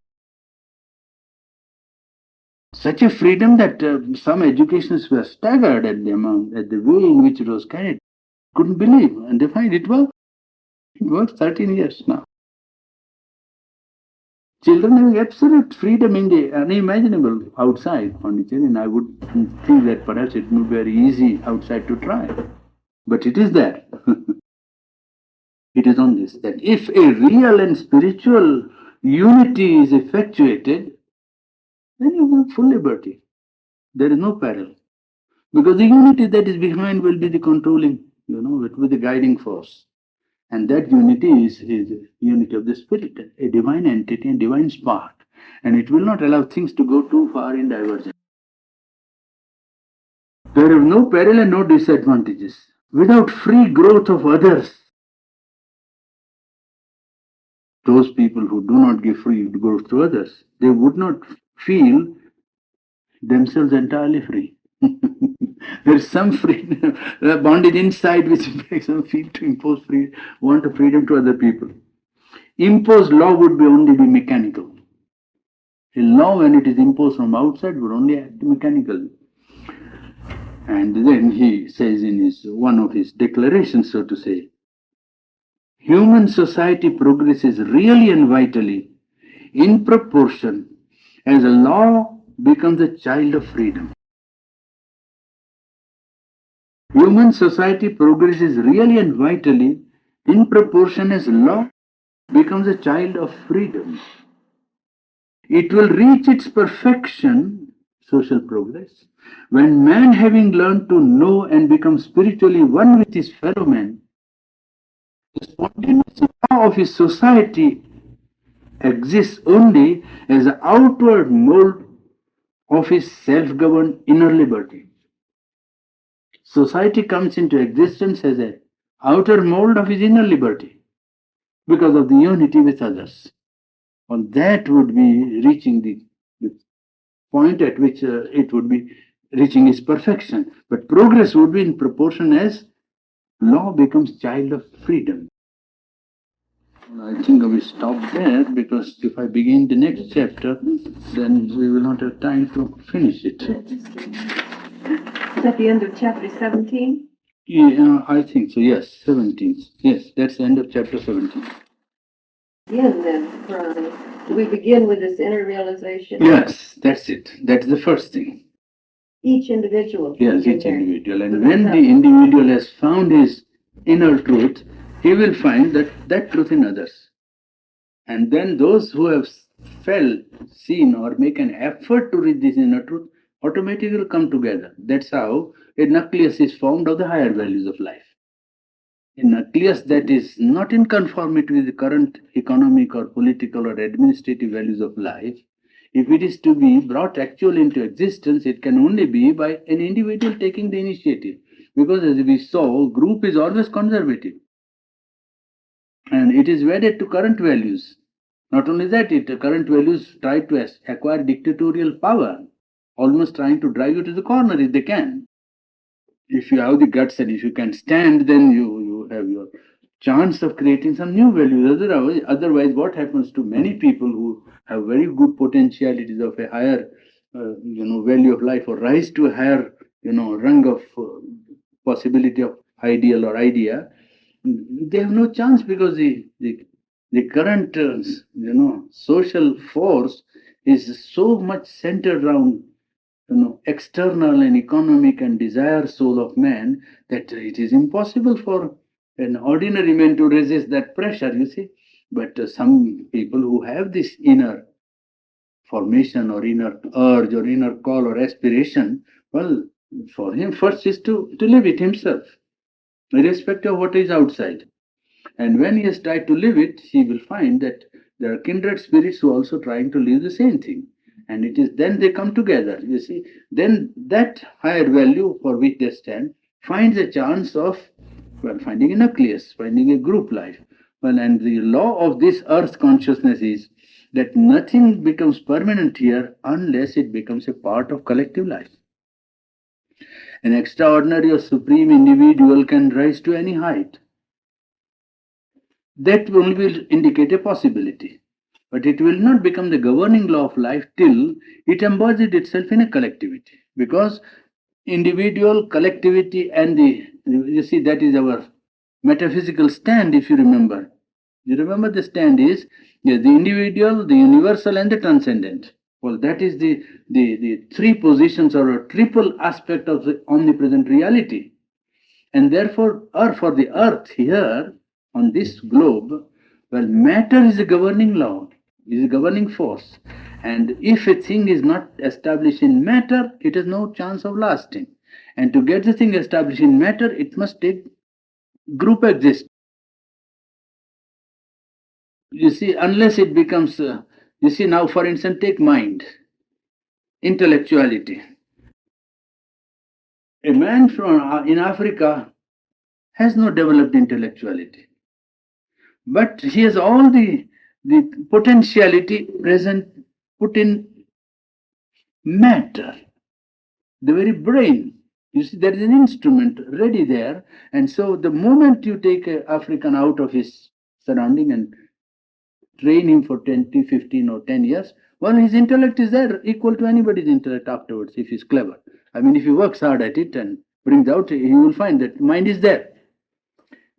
Such a freedom that some educationists were staggered at the amount, at the way in which it was carried. Couldn't believe, and they find it worked. It works 13 years now. Children having absolute freedom in the unimaginable outside Pondicherry, and I would think that perhaps it would be very easy outside to try. But it is there. It is on this, that if a real and spiritual unity is effectuated, then you have full liberty. There is no peril. Because the unity that is behind will be the controlling, it will be the guiding force. And that unity is unity of the spirit, a divine entity, a divine spark. And it will not allow things to go too far in divergence. There are no peril and no disadvantages. Without free growth of others, those people who do not give free growth to others, they would not feel themselves entirely free. There is some freedom, bondage inside which makes them feel to want a freedom to other people. Imposed law would only be mechanical. A law, when it is imposed from outside, would only act mechanically. And then he says in one of his declarations, so to say, human society progresses really and vitally in proportion as a law becomes a child of freedom. Human society progresses really and vitally in proportion as law becomes a child of freedom. It will reach its perfection, social progress, when man, having learned to know and become spiritually one with his fellow man, the spontaneous law of his society exists only as an outward mold of his self-governed inner liberty. Society comes into existence as an outer mold of his inner liberty because of the unity with others. Well, that would be reaching the point at which it would be reaching its perfection. But progress would be in proportion as law becomes child of freedom. Well, I think we stop there because if I begin the next chapter, then we will not have time to finish it. Is that the end of chapter 17? Yeah, I think so, yes, 17. Yes, that's the end of chapter 17. Begin then, Purani. Do we begin with this inner realization? Yes, that's it. That's the first thing. Each individual. Yes, each individual. And when the individual has found his inner truth, he will find that truth in others. And then those who have felt, seen, or make an effort to reach this inner truth automatically will come together. That's how a nucleus is formed of the higher values of life. A nucleus that is not in conformity with the current economic or political or administrative values of life, if it is to be brought actually into existence, it can only be by an individual taking the initiative. Because as we saw, group is always conservative. And it is wedded to current values. Not only that, current values try to acquire dictatorial power, almost trying to drive you to the corner if they can. If you have the guts and if you can stand, then you have your chance of creating some new values. Otherwise, what happens to many people who have very good potentialities of a higher, value of life or rise to a higher, rung of possibility of ideal or idea, they have no chance because the current, social force is so much centered around external and economic and desire soul of man that it is impossible for an ordinary man to resist that pressure, you see. But some people who have this inner formation or inner urge or inner call or aspiration, well, for him first is to live it himself, irrespective of what is outside. And when he has tried to live it, he will find that there are kindred spirits who are also trying to live the same thing. And it is then they come together, you see. Then that higher value for which they stand finds a chance of, well, finding a nucleus, finding a group life. Well, and the law of this earth consciousness is that nothing becomes permanent here unless it becomes a part of collective life. An extraordinary or supreme individual can rise to any height. That only will indicate a possibility. But it will not become the governing law of life till it embodies itself in a collectivity. Because individual, collectivity, and you see, that is our metaphysical stand, if you remember. You remember the stand is the individual, the universal, and the transcendent. Well, that is the three positions or a triple aspect of the omnipresent reality. And therefore, for the earth here, on this globe, well, matter is a governing law, is a governing force. And if a thing is not established in matter, it has no chance of lasting. And to get the thing established in matter, it must take group exist. You see, unless it becomes, you see, now for instance, take mind, intellectuality. A man from in Africa has no developed intellectuality. But he has all the potentiality present, put in matter, the very brain. You see, there is an instrument ready there. And so the moment you take an African out of his surrounding and train him for 20, 15 or 10 years, well, his intellect is there, equal to anybody's intellect afterwards, if he's clever. I mean, if he works hard at it and brings out, he will find that mind is there.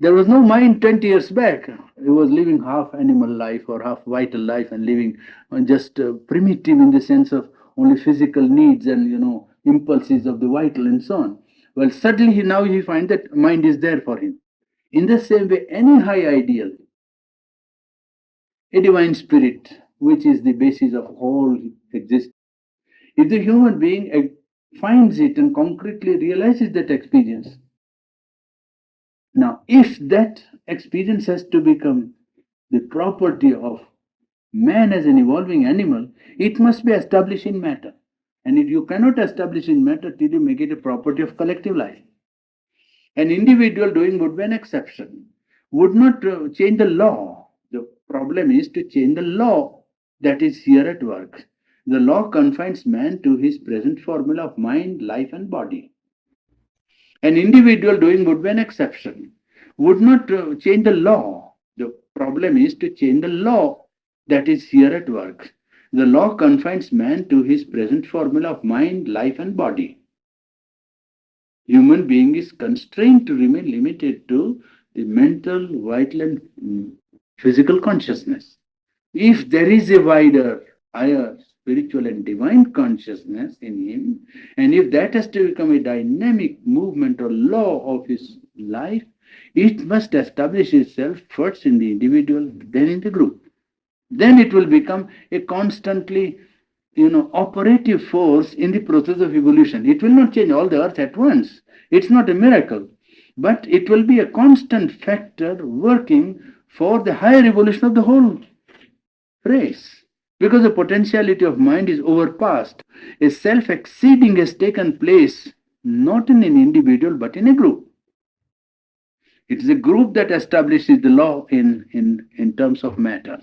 There was no mind 20 years back. He was living half animal life or half vital life and living just primitive in the sense of only physical needs and, impulses of the vital and so on. Well, suddenly now he finds that mind is there for him. In the same way, any high ideal, a divine spirit, which is the basis of whole existence. If the human being finds it and concretely realizes that experience, now if that experience has to become the property of man as an evolving animal, it must be established in matter. And if you cannot establish in matter till you make it a property of collective life. An individual doing would be an exception, would not change the law. The problem is to change the law that is here at work. The law confines man to his present formula of mind, life, and body. An individual doing would be an exception, would not change the law. The problem is to change the law that is here at work. The law confines man to his present formula of mind, life, and body. Human being is constrained to remain limited to the mental, vital, and physical consciousness. If there is a wider, higher spiritual and divine consciousness in him, and if that has to become a dynamic movement or law of his life, it must establish itself first in the individual, then in the group. Then it will become a constantly operative force in the process of evolution. It will not change all the earth at once. It's not a miracle, but it will be a constant factor working for the higher evolution of the whole race. Because the potentiality of mind is overpassed. A self exceeding has taken place not in an individual but in a group. It is a group that establishes the law in terms of matter.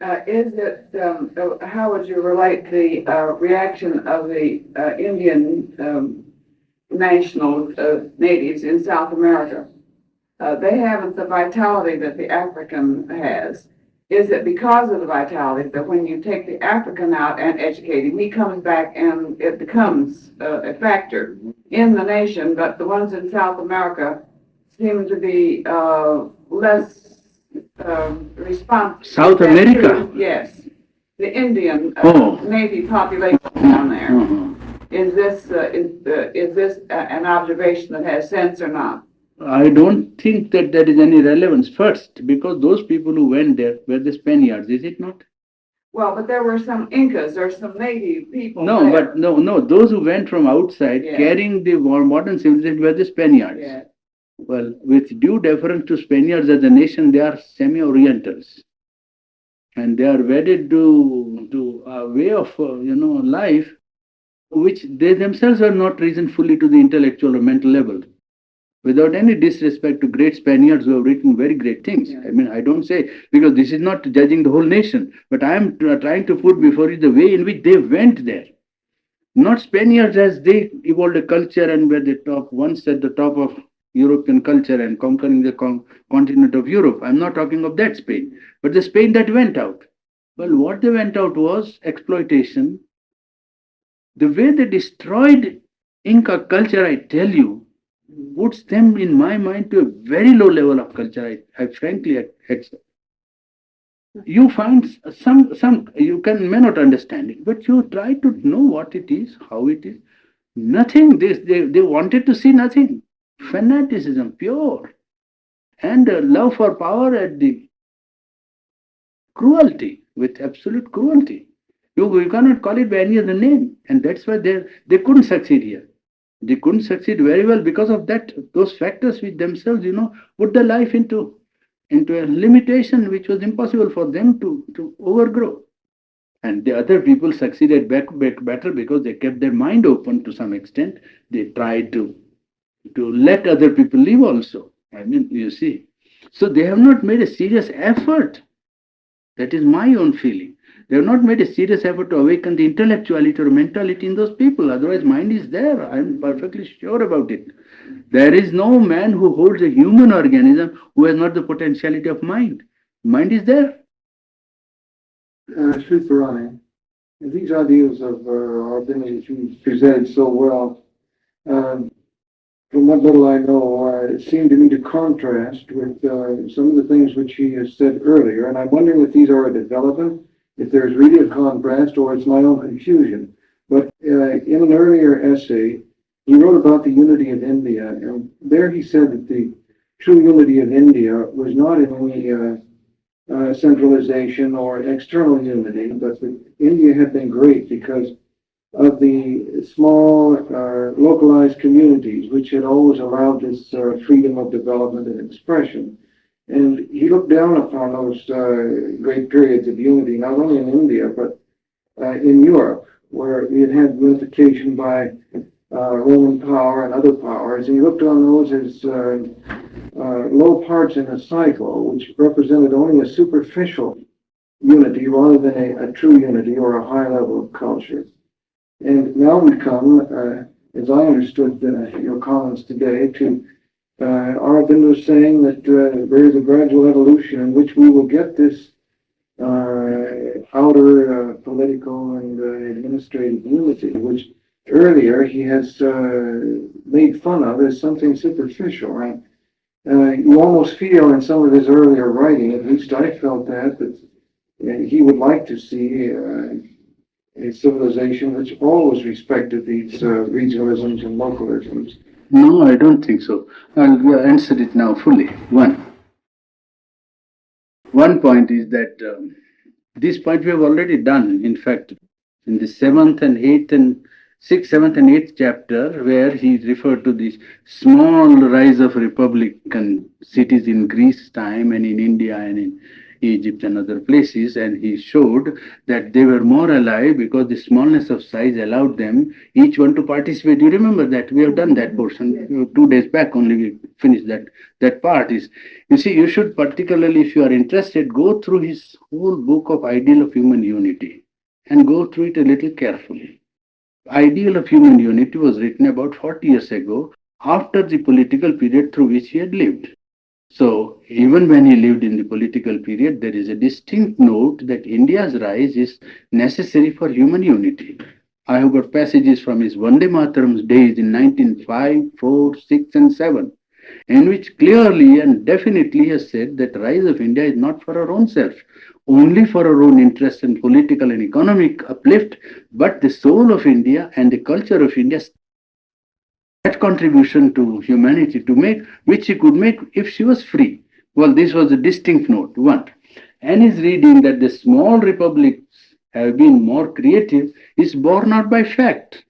How would you relate the reaction of the Indian natives in South America? They haven't the vitality that the African has. Is it because of the vitality that when you take the African out and educate him, he comes back and it becomes a factor in the nation, but the ones in South America seem to be less responsive. South America? Yes. The Indian Oh. native population down there. Mhm. Is this an observation that has sense or not? I don't think that there is any relevance first, because those people who went there were the Spaniards, is it not? Well, but there were some Incas or some native people No, there. but no, those who went from outside Yeah. carrying the modern civilization were the Spaniards. Yeah. Well, with due deference to Spaniards as a nation, they are semi-Orientals. And they are wedded to a way of, life which they themselves are not reasoned fully to the intellectual or mental level. Without any disrespect to great Spaniards who have written very great things. Yeah. I mean, I don't say, because this is not judging the whole nation, but I am trying to put before you the way in which they went there. Not Spaniards as they evolved a culture and were the top, once at the top of European culture and conquering the continent of Europe. I'm not talking of that Spain, but the Spain that went out. Well, what they went out was exploitation. The way they destroyed Inca culture, I tell you, puts them in my mind to a very low level of culture. I frankly accept. You find some you may not understand it, but you try to know what it is, how it is. Nothing. They wanted to see nothing. Fanaticism, pure, and love for power at the cruelty, with absolute cruelty. You cannot call it by any other name, and that's why they couldn't succeed here. They couldn't succeed very well because of that. Those factors which themselves, put their life into a limitation which was impossible for them to overgrow. And the other people succeeded better because they kept their mind open to some extent. They tried to let other people live also. I mean, you see. So they have not made a serious effort. That is my own feeling. They have not made a serious effort to awaken the intellectuality or mentality in those people. Otherwise, mind is there. I'm perfectly sure about it. There is no man who holds a human organism who has not the potentiality of mind. Mind is there. Sri Purani, these ideas of our ability to present so well, from what little I know, it seemed to me to contrast with some of the things which he has said earlier, and I'm wondering if these are a development, if there's really a contrast, or it's my own confusion. But in an earlier essay, he wrote about the unity of India, and there he said that the true unity of India was not in any centralization or external unity, but India had been great because of the small, localized communities, which had always allowed this freedom of development and expression. And he looked down upon those great periods of unity, not only in India, but in Europe, where we had had unification by Roman power and other powers. And he looked on those as low parts in a cycle, which represented only a superficial unity rather than a true unity or a high level of culture. And now we come, as I understood your comments today, to Aravind was saying that there is a gradual evolution in which we will get this outer political and administrative unity, which earlier he has made fun of as something superficial, right? You almost feel in some of his earlier writing, at least I felt that he would like to see a civilization which always respected these regionalisms and localisms. No, I don't think so. I'll answer it now fully. One point is that this point we have already done. In fact, in the sixth, seventh, and eighth chapter, where he referred to this small rise of republican cities in Greece time and in India and in Egypt and other places, and he showed that they were more alive because the smallness of size allowed them each one to participate. You remember that we have done that portion 2 days back only. We finished that part. Is you see, you should, particularly if you are interested, go through his whole book of Ideal of Human Unity and go through it a little carefully. Ideal of Human Unity was written about 40 years ago, after the political period through which he had lived. So even when he lived in the political period, there is a distinct note that India's rise is necessary for human unity. I have got passages from his Vande Mataram's days in 1905, 4, 6, and 7, in which clearly and definitely has said that rise of India is not for our own self, only for our own interest and political and economic uplift, but the soul of India and the culture of India, that contribution to humanity to make, which she could make if she was free. Well, this was a distinct note, one. And his reading that the small republics have been more creative is borne out by fact.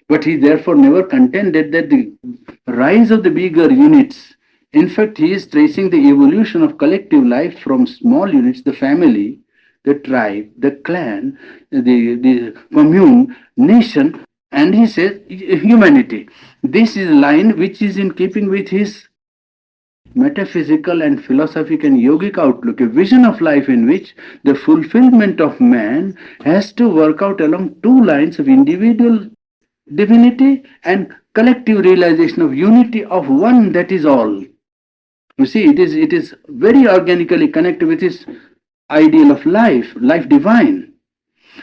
But he therefore never contended that the rise of the bigger units, in fact, he is tracing the evolution of collective life from small units, the family, the tribe, the clan, the commune, nation, and he says humanity. This is a line which is in keeping with his metaphysical and philosophical and yogic outlook, a vision of life in which the fulfillment of man has to work out along two lines of individual divinity and collective realization of unity of one that is all. You see, it is very organically connected with his ideal of life, life divine.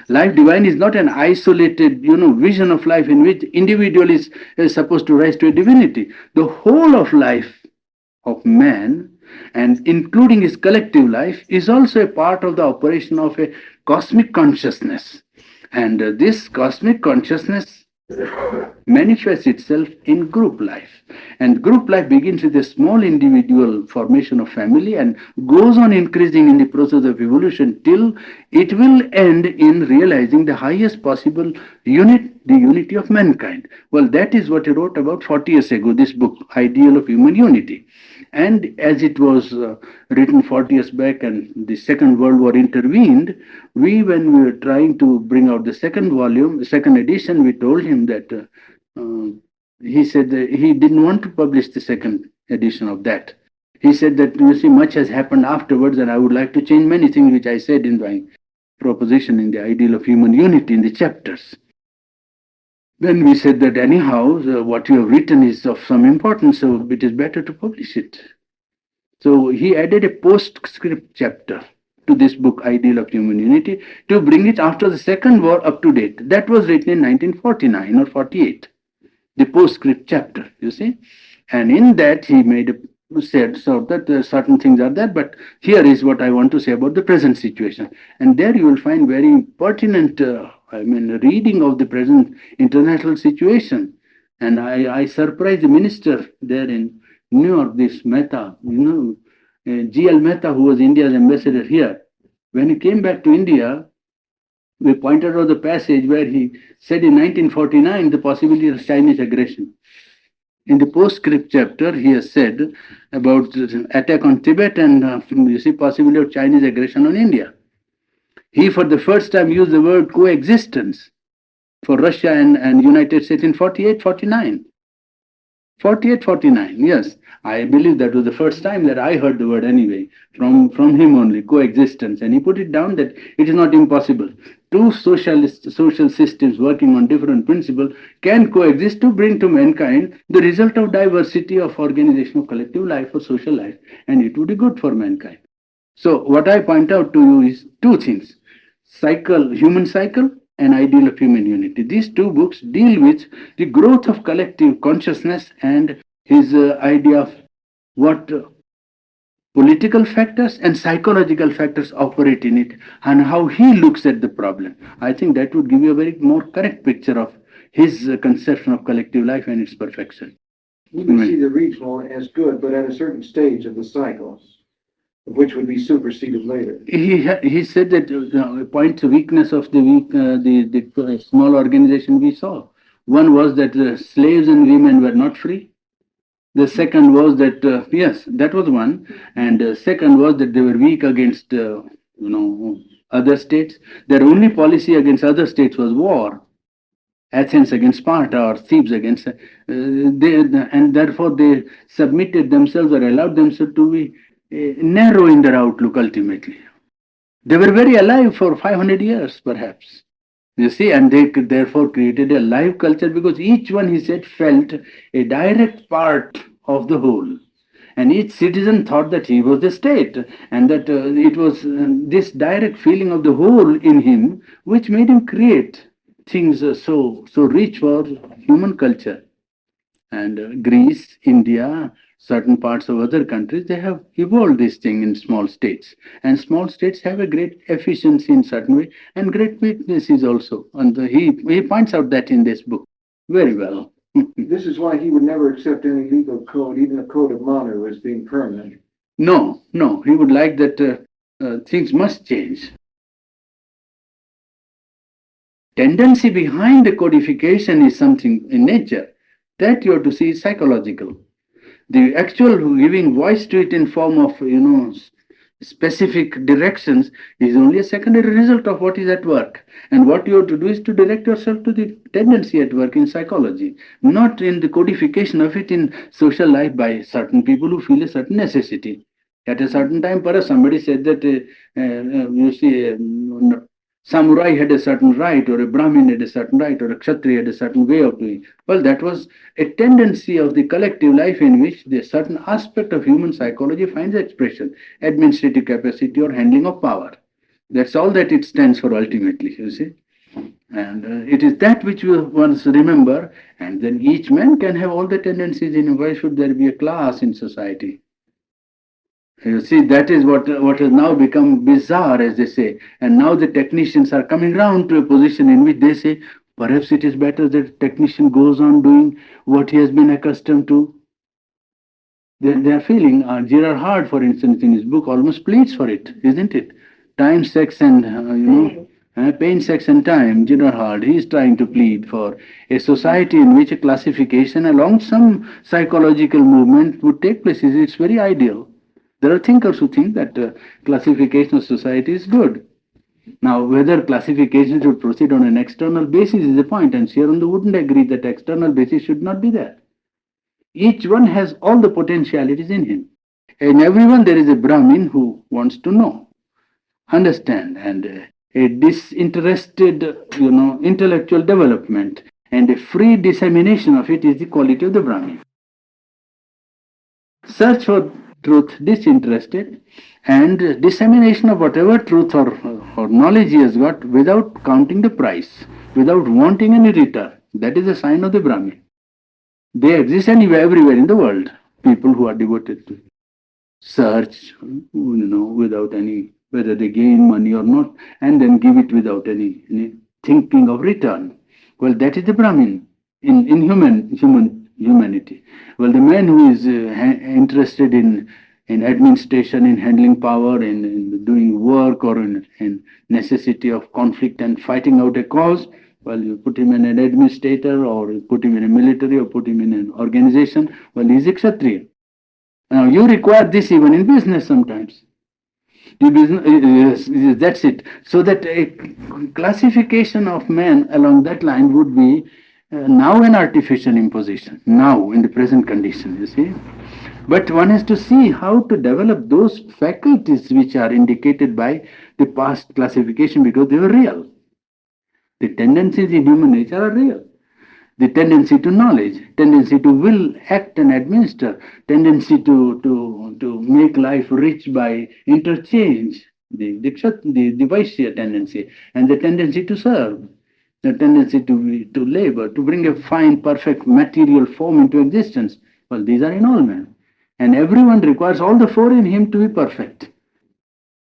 Life divine is not an isolated, vision of life in which individual is supposed to rise to a divinity. The whole of life of man, and including his collective life, is also a part of the operation of a cosmic consciousness. And this cosmic consciousness manifests itself in group life. And group life begins with a small individual formation of family and goes on increasing in the process of evolution till it will end in realizing the highest possible unit, the unity of mankind. Well, that is what he wrote about 40 years ago, this book, Ideal of Human Unity. And as it was written 40 years back and the Second World War intervened, when we were trying to bring out the second volume, the second edition, we told him that he said that he didn't want to publish the second edition of that. He said that, you see, much has happened afterwards and I would like to change many things which I said in my proposition in the Ideal of Human Unity in the chapters. Then we said that anyhow, what you have written is of some importance, so it is better to publish it. So he added a postscript chapter to this book, Ideal of Human Unity, to bring it after the Second War up to date. That was written in 1949 or 48, the postscript chapter, you see. And in that he said so that certain things are there, but here is what I want to say about the present situation. And there you will find very pertinent reading of the present international situation. And I surprised the minister there in New York, this Mehta, G.L. Mehta, who was India's ambassador here, when he came back to India, we pointed out the passage where he said in 1949 the possibility of Chinese aggression. In the postscript chapter, he has said about the attack on Tibet and you see possibility of Chinese aggression on India. He, for the first time, used the word coexistence for Russia and United States in 48, 49. 48, 49, yes. I believe that was the first time that I heard the word anyway, from him only, coexistence. And he put it down that it is not impossible. Two social systems working on different principles can coexist to bring to mankind the result of diversity of organization of collective life or social life, and it would be good for mankind. So what I point out to you is two things: human cycle and ideal of human unity. These two books deal with the growth of collective consciousness and his idea of what political factors and psychological factors operate in it and how he looks at the problem. I think that would give you a very more correct picture of his conception of collective life and its perfection. You can see the regional as good, but at a certain stage of the cycles, which would be superseded later. He said that points the weakness of the small organization we saw. One was that slaves and women were not free. The second was that yes, that was one, and second was that they were weak against other states. Their only policy against other states was war. Athens against Sparta or Thebes against and therefore they submitted themselves or allowed themselves to be narrow in their outlook ultimately. They were very alive for 500 years perhaps. You see, and they therefore created a live culture because each one, he said, felt a direct part of the whole. And each citizen thought that he was the state and that it was this direct feeling of the whole in him which made him create things so rich for human culture. And Greece, India, certain parts of other countries, they have evolved this thing in small states. And small states have a great efficiency in certain way and great weaknesses also. And he points out that in this book very well. This is why he would never accept any legal code, even a code of honor, as being permanent. No, he would like that things must change. Tendency behind the codification is something in nature. That you have to see is psychological. The actual giving voice to it in form of specific directions is only a secondary result of what is at work. And what you have to do is to direct yourself to the tendency at work in psychology, not in the codification of it in social life by certain people who feel a certain necessity. At a certain time, perhaps somebody said that samurai had a certain right, or a Brahmin had a certain right, or a Kshatriya had a certain way of doing. Well, that was a tendency of the collective life in which the certain aspect of human psychology finds expression, administrative capacity or handling of power. That's all that it stands for ultimately, you see. And it is that which we once remember, and then each man can have all the tendencies in him. Why should there be a class in society? You see, that is what has now become bizarre, as they say. And now the technicians are coming round to a position in which they say, perhaps it is better that a technician goes on doing what he has been accustomed to. They are feeling, Gerard Hart, for instance, in his book almost pleads for it, isn't it? Time, sex, and, pain, sex, and time, Gerard Hart, he is trying to plead for a society in which a classification along some psychological movement would take place. It's very ideal. There are thinkers who think that classification of society is good. Now, whether classification should proceed on an external basis is a point, and Sharon wouldn't agree that external basis should not be there. Each one has all the potentialities in him. In everyone, there is a Brahmin who wants to know, understand, and a disinterested, intellectual development and a free dissemination of it is the quality of the Brahmin. Search for truth disinterested and dissemination of whatever truth or knowledge he has got without counting the price, without wanting any return. That is a sign of the Brahmin. They exist everywhere in the world, people who are devoted to search, without any, whether they gain money or not, and then give it without any thinking of return. Well, that is the Brahmin in humanity. Well, the man who is interested in in administration, in handling power, in doing work, or in necessity of conflict and fighting out a cause. Well, you put him in an administrator, or you put him in a military, or put him in an organization. Well, he's a Kshatriya. Now, you require this even in business sometimes. The business, that's it. So that a classification of man along that line would be now an artificial imposition, now in the present condition, you see. But one has to see how to develop those faculties which are indicated by the past classification because they were real. The tendencies in human nature are real. The tendency to knowledge, tendency to will, act and administer, tendency to make life rich by interchange, the Vaishya tendency, and the tendency to serve, the tendency to labor, to bring a fine, perfect material form into existence. Well, these are in all men. And everyone requires all the four in him to be perfect.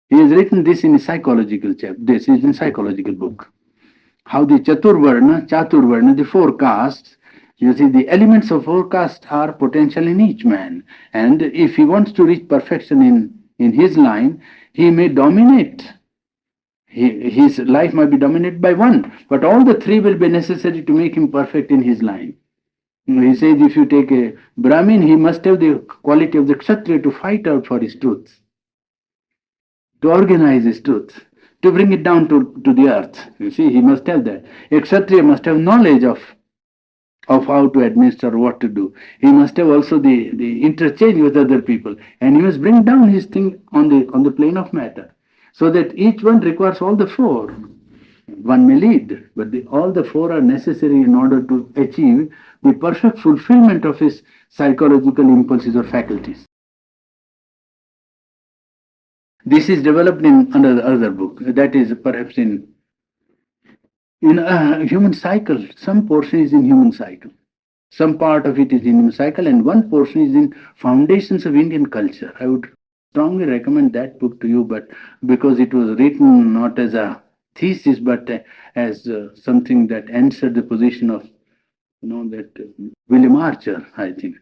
He has written this in a psychological chapter. This is in psychological book. How the Chaturvarna, the four castes, you see, the elements of four castes are potential in each man. And if he wants to reach perfection in his line, he may dominate. His life might be dominated by one, but all the three will be necessary to make him perfect in his line. He says if you take a Brahmin, he must have the quality of the Kshatriya to fight out for his truth, to organize his truth, to bring it down to the earth. You see, he must have that. A Kshatriya must have knowledge of how to administer, what to do. He must have also the interchange with other people, and he must bring down his thing on the plane of matter, so that each one requires all the four. One may lead, but all the four are necessary in order to achieve the perfect fulfillment of his psychological impulses or faculties. This is developed in another book, that is perhaps in human cycle. Some portion is in human cycle. Some part of it is in human cycle, and one portion is in foundations of Indian culture. I would strongly recommend that book to you, but because it was written not as a thesis, but as something that answered the position of, that William Archer, I think.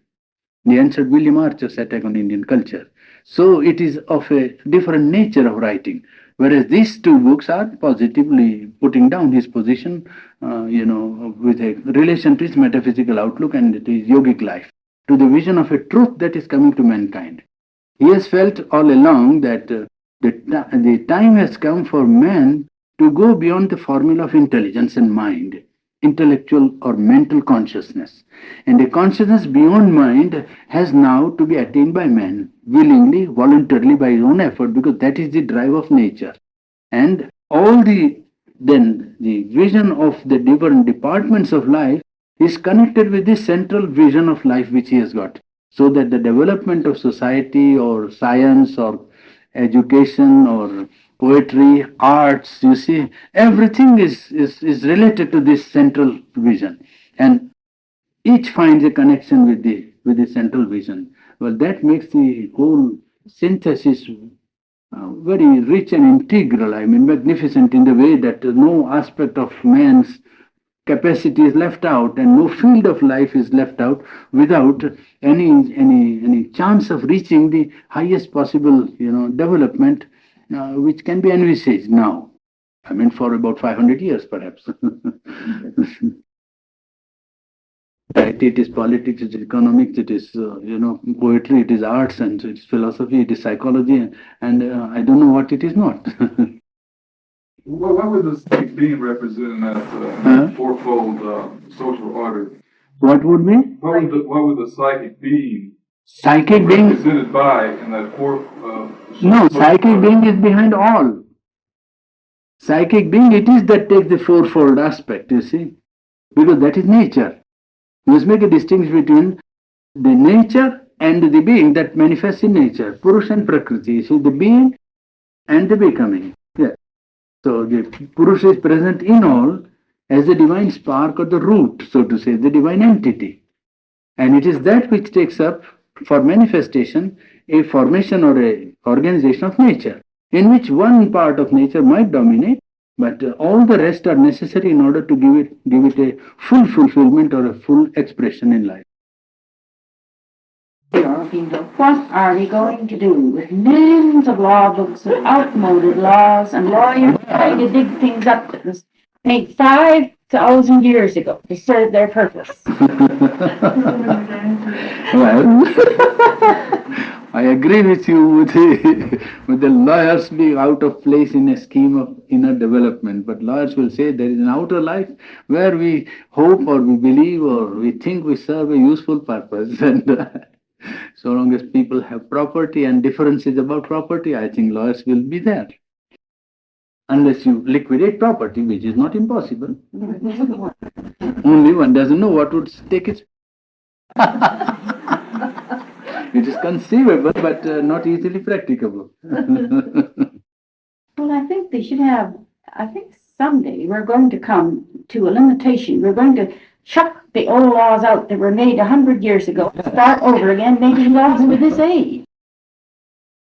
He answered William Archer's attack on Indian culture. So it is of a different nature of writing. Whereas these two books are positively putting down his position, with a relation to his metaphysical outlook and to his yogic life, to the vision of a truth that is coming to mankind. He has felt all along that the time has come for man to go beyond the formula of intelligence and mind, intellectual or mental consciousness. And a consciousness beyond mind has now to be attained by man, willingly, voluntarily, by his own effort, because that is the drive of nature. And all the vision of the different departments of life is connected with this central vision of life which he has got. So that the development of society or science or education or poetry, arts, you see, everything is related to this central vision. And each finds a connection with the central vision. Well, that makes the whole synthesis very rich and integral, magnificent in the way that no aspect of man's capacity is left out and no field of life is left out without any chance of reaching the highest possible development which can be envisaged now. For about 500 years perhaps. Right, it is politics, it is economics, it is poetry, it is arts, and it is philosophy, it is psychology, and I don't know what it is not. Well, what would the psychic being represent in that fourfold social order? What would be? What would the psychic being Psychic being represented by in that fourth? No, psychic being is behind all. Psychic being, it is that takes the fourfold aspect, you see, because that is nature. You must make a distinction between the nature and the being that manifests in nature, Purusha and Prakriti. You see, the being and the becoming. Yeah. So the Purusha is present in all as the divine spark or the root, so to say, the divine entity. And it is that which takes up for manifestation a formation or a organization of nature, in which one part of nature might dominate, but all the rest are necessary in order to give it a full fulfillment or a full expression in life. Yeah, Pinto, what are we going to do with millions of law books of outmoded laws and lawyers trying to dig things up that was made 5,000 years ago to serve their purpose? Well, I agree with you with with the lawyers being out of place in a scheme of inner development. But lawyers will say there is an outer life where we hope or we believe or we think we serve a useful purpose. And so long as people have property and differences about property, I think lawyers will be there. Unless you liquidate property, which is not impossible. Only one doesn't know what would take its. It is conceivable, but not easily practicable. Well, I think they should have, I think someday we're going to come to a limitation. We're going to chuck the old laws out that were made 100 years ago, start over again, making laws for this age.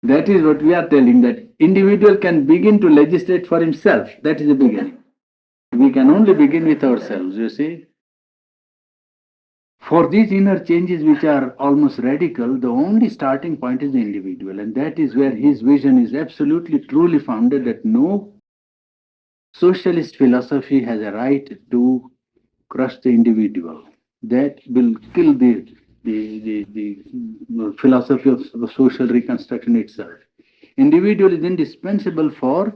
That is what we are telling, that individual can begin to legislate for himself. That is the beginning. We can only begin with ourselves, you see. For these inner changes which are almost radical, the only starting point is the individual, and that is where his vision is absolutely truly founded, that no socialist philosophy has a right to crush the individual. That will kill the philosophy of social reconstruction itself. Individual is indispensable for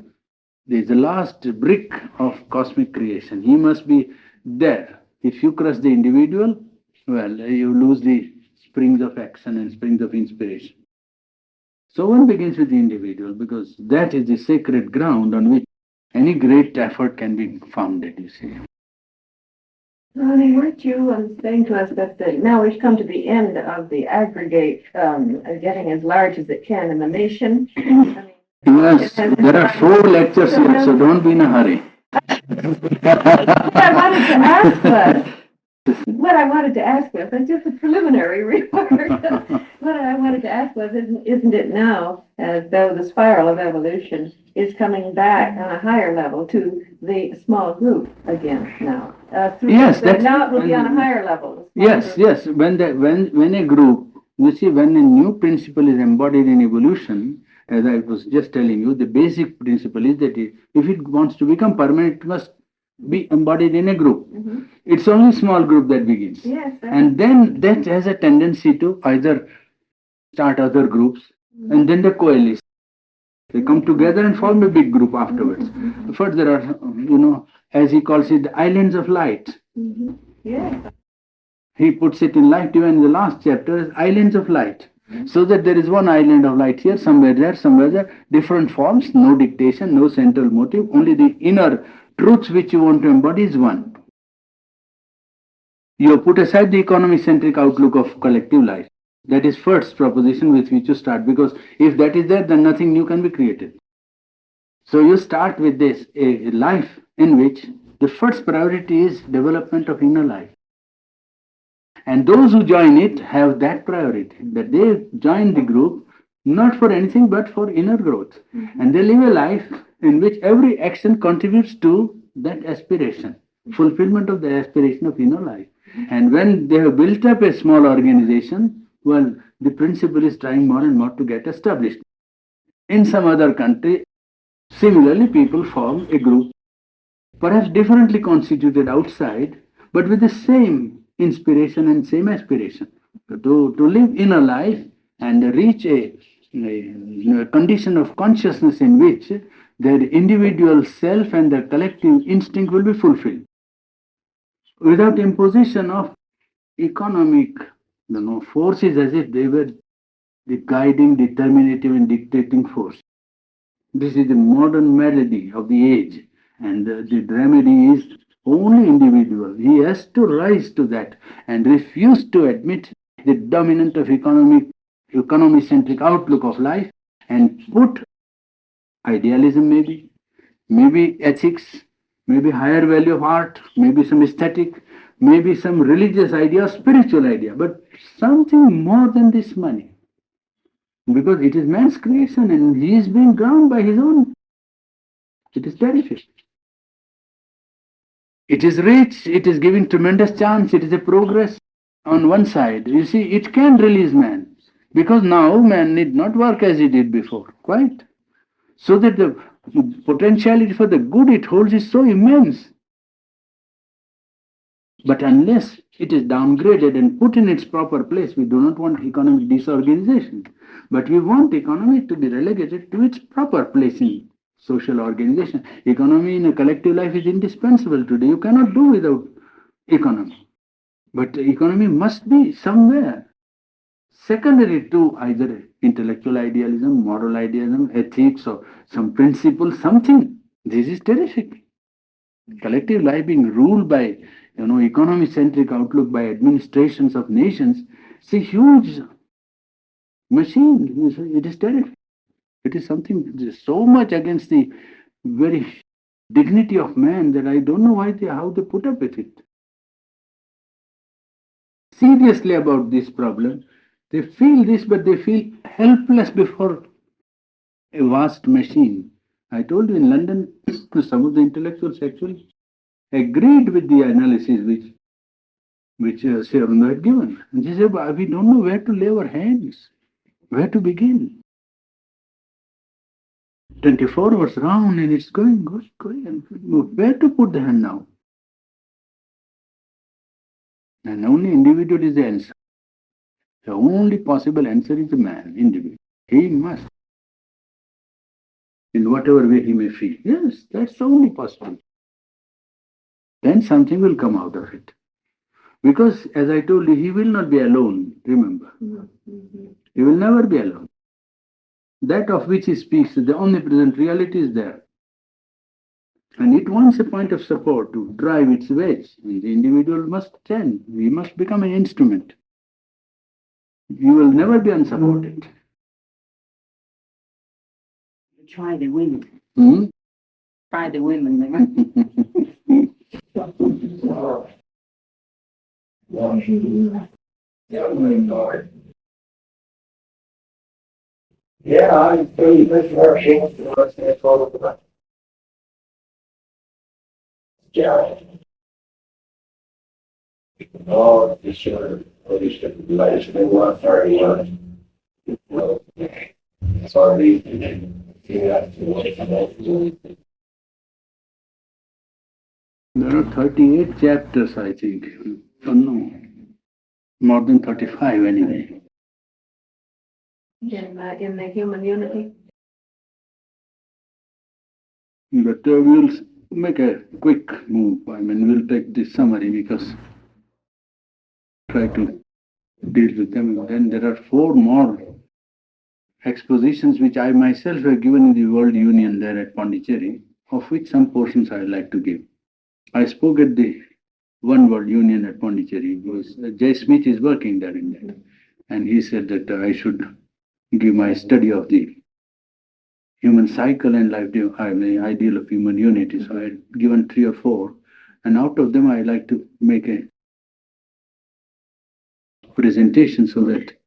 the last brick of cosmic creation. He must be there. If you crush the individual, well, you lose the springs of action and springs of inspiration. So one begins with the individual because that is the sacred ground on which any great effort can be founded, you see. Ronnie, weren't you saying to us that now we've come to the end of the aggregate getting as large as it can in the nation? I mean, Yes, there are 4 lectures here, so don't be in a hurry. What I wanted to ask was, it's just a preliminary remark. What I wanted to ask was, isn't it now as though the spiral of evolution is coming back on a higher level to the small group again now? Yes, that's now it will be on a higher level. Yes, yes. When a group, you see, when a new principle is embodied in evolution, as I was just telling you, the basic principle is that if it wants to become permanent, it must be embodied in a group. Mm-hmm. It's only small group that begins. Yes. And then that has a tendency to either start other groups and then the coalition. They come together and form a big group afterwards. First there are, as he calls it, the islands of light. Mm-hmm. Yes. He puts it in light even in the last chapter as islands of light. So that there is one island of light here, somewhere there, different forms, no dictation, no central motive, only the inner truths which you want to embody is one. You put aside the economy-centric outlook of collective life. That is first proposition with which you start, because if that is there, then nothing new can be created. So you start with this, a life in which the first priority is development of inner life. And those who join it have that priority, that they join the group not for anything but for inner growth. Mm-hmm. And they live a life in which every action contributes to that aspiration, fulfillment of the aspiration of inner life. Mm-hmm. And when they have built up a small organization, well, the principle is trying more and more to get established. In some other country, similarly, people form a group, perhaps differently constituted outside, but with the same inspiration and same aspiration to live inner life and reach a condition of consciousness in which their individual self and their collective instinct will be fulfilled without imposition of economic forces, as if they were the guiding, determinative and dictating force. This is the modern melody of the age, and the remedy is only individual. He has to rise to that and refuse to admit the dominant of economy-centric outlook of life and put idealism maybe ethics, maybe higher value of art, maybe some aesthetic, maybe some religious idea, spiritual idea, but something more than this money. Because it is man's creation and he is being ground by his own. It is terrific. It is rich, it is giving tremendous chance, it is a progress on one side. You see, it can release man. Because now man need not work as he did before, quite. So that the potentiality for the good it holds is so immense. But unless it is downgraded and put in its proper place, we do not want economic disorganization. But we want economy to be relegated to its proper place in social organization. Economy in a collective life is indispensable today. You cannot do without economy. But the economy must be somewhere secondary to either intellectual idealism, moral idealism, ethics, or some principle, something. This is terrific. Collective life being ruled by, economy-centric outlook by administrations of nations, it's a huge machine. It is terrific. It is something that is so much against the very dignity of man that I don't know how they put up with it. Seriously about this problem, they feel this, but they feel helpless before a vast machine. I told you in London, some of the intellectuals actually agreed with the analysis which Sri Aurobindo had given. And she said, "But we don't know where to lay our hands, where to begin. 24 hours round and it's going. And where to put the hand now? And only individual is the answer. The only possible answer is the man, individual. He must, in whatever way he may feel. Yes, that's the only possible. Then something will come out of it. Because, as I told you, he will not be alone, remember. He will never be alone. That of which he speaks, the omnipresent reality is there. And it wants a point of support to drive its wedge. And the individual must stand. We must become an instrument. You will never be unsupported. Try the women. Hmm? Try the women. Yeah, I'm pretty much working. Yeah. Oh, it's sure. At least the latest they want 31. Well, sorry. Yeah. There are 38 chapters, I think. Oh, no. More than 35 anyway. In the human unity. But we'll make a quick move. I mean, we'll take this summary because try to deal with them. And then there are 4 more expositions which I myself have given in the World Union there at Pondicherry, of which some portions I would like to give. I spoke at the One World Union at Pondicherry. Jay Smith is working there in that. And he said that I should give my study of the human cycle and life, the ideal of human unity. So I had given 3 or 4. And out of them, I like to make a presentation so that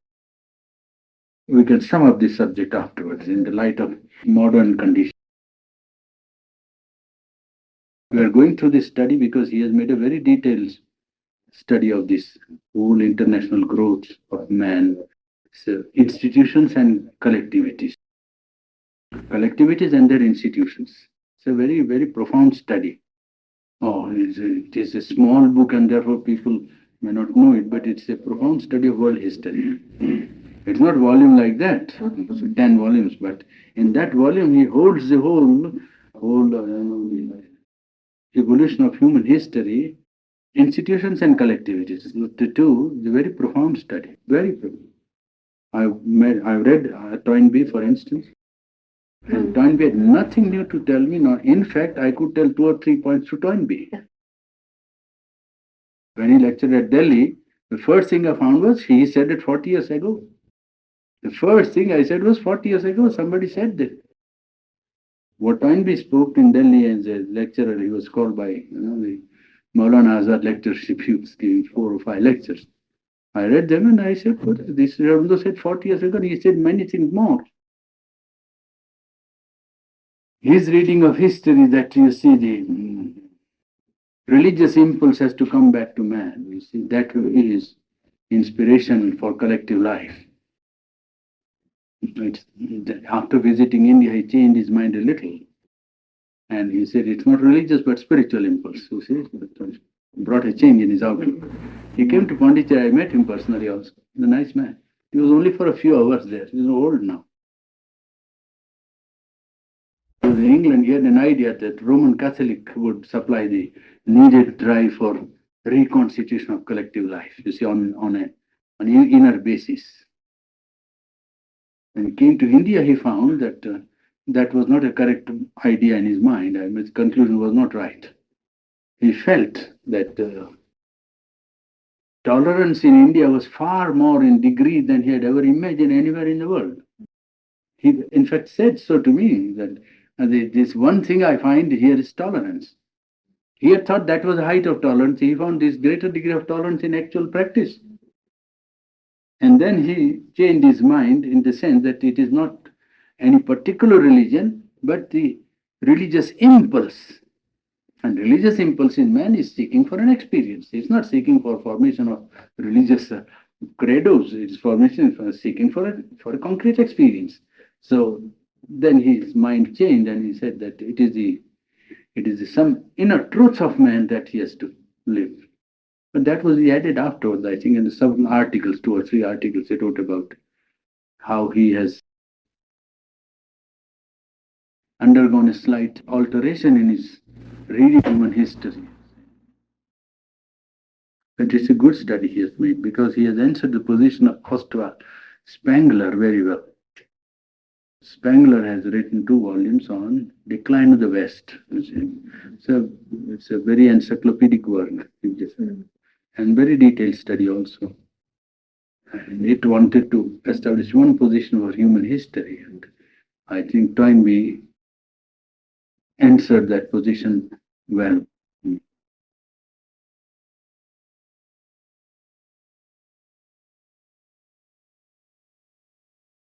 we can sum up this subject afterwards in the light of modern conditions. We are going through this study because he has made a very detailed study of this whole international growth of man, so institutions and collectivities. Collectivities and their institutions. It's a very, very profound study. Oh, it is a small book and therefore people may not know it, but it's a profound study of world history. It's not volume like that, 10 volumes, but in that volume he holds the whole evolution of human history, institutions and collectivities. The two, the very profound study, very profound. I've read Toynbee, for instance, and Toynbee had nothing new to tell me. No, in fact, I could tell 2 or 3 points to Toynbee. When he lectured at Delhi, the first thing I found was he said it 40 years ago. The first thing I said was 40 years ago, somebody said that. What Toynbee spoke in Delhi as a lecturer, he was called by the Maulana Azad lectureship, he was giving 4 or 5 lectures. I read them and I said, this Aurobindo said 40 years ago, and he said many things more. His reading of history that you see the religious impulse has to come back to man. You see, that is inspiration for collective life. After visiting India, he changed his mind a little. And he said it's not religious but spiritual impulse. You see, it brought a change in his outlook. He came to Pondicherry. I met him personally also. He's a nice man. He was only for a few hours there. He's old now. He was in England. He had an idea that Roman Catholic would supply the needed drive for reconstitution of collective life. You see, on an inner basis. When he came to India, he found that that was not a correct idea in his mind. I mean, his conclusion was not right. He felt that tolerance in India was far more in degree than he had ever imagined anywhere in the world. He, in fact, said so to me that this one thing I find here is tolerance. He had thought that was the height of tolerance. He found this greater degree of tolerance in actual practice. And then he changed his mind in the sense that it is not any particular religion, but the religious impulse. And religious impulse in man is seeking for an experience. It's not seeking for formation of religious credos. It's formation for seeking for a concrete experience. So then his mind changed, and he said that it is some inner truth of man that he has to live. But that was he added afterwards, I think, in some articles, 2 or 3 articles he wrote about how he has undergone a slight alteration in his reading human history. But it's a good study he has made because he has answered the position of Ostwald Spengler very well. Spengler has written 2 volumes on Decline of the West. So it's a very encyclopedic work, and very detailed study also. And it wanted to establish one position for human history, and I think Toynbee answered that position well.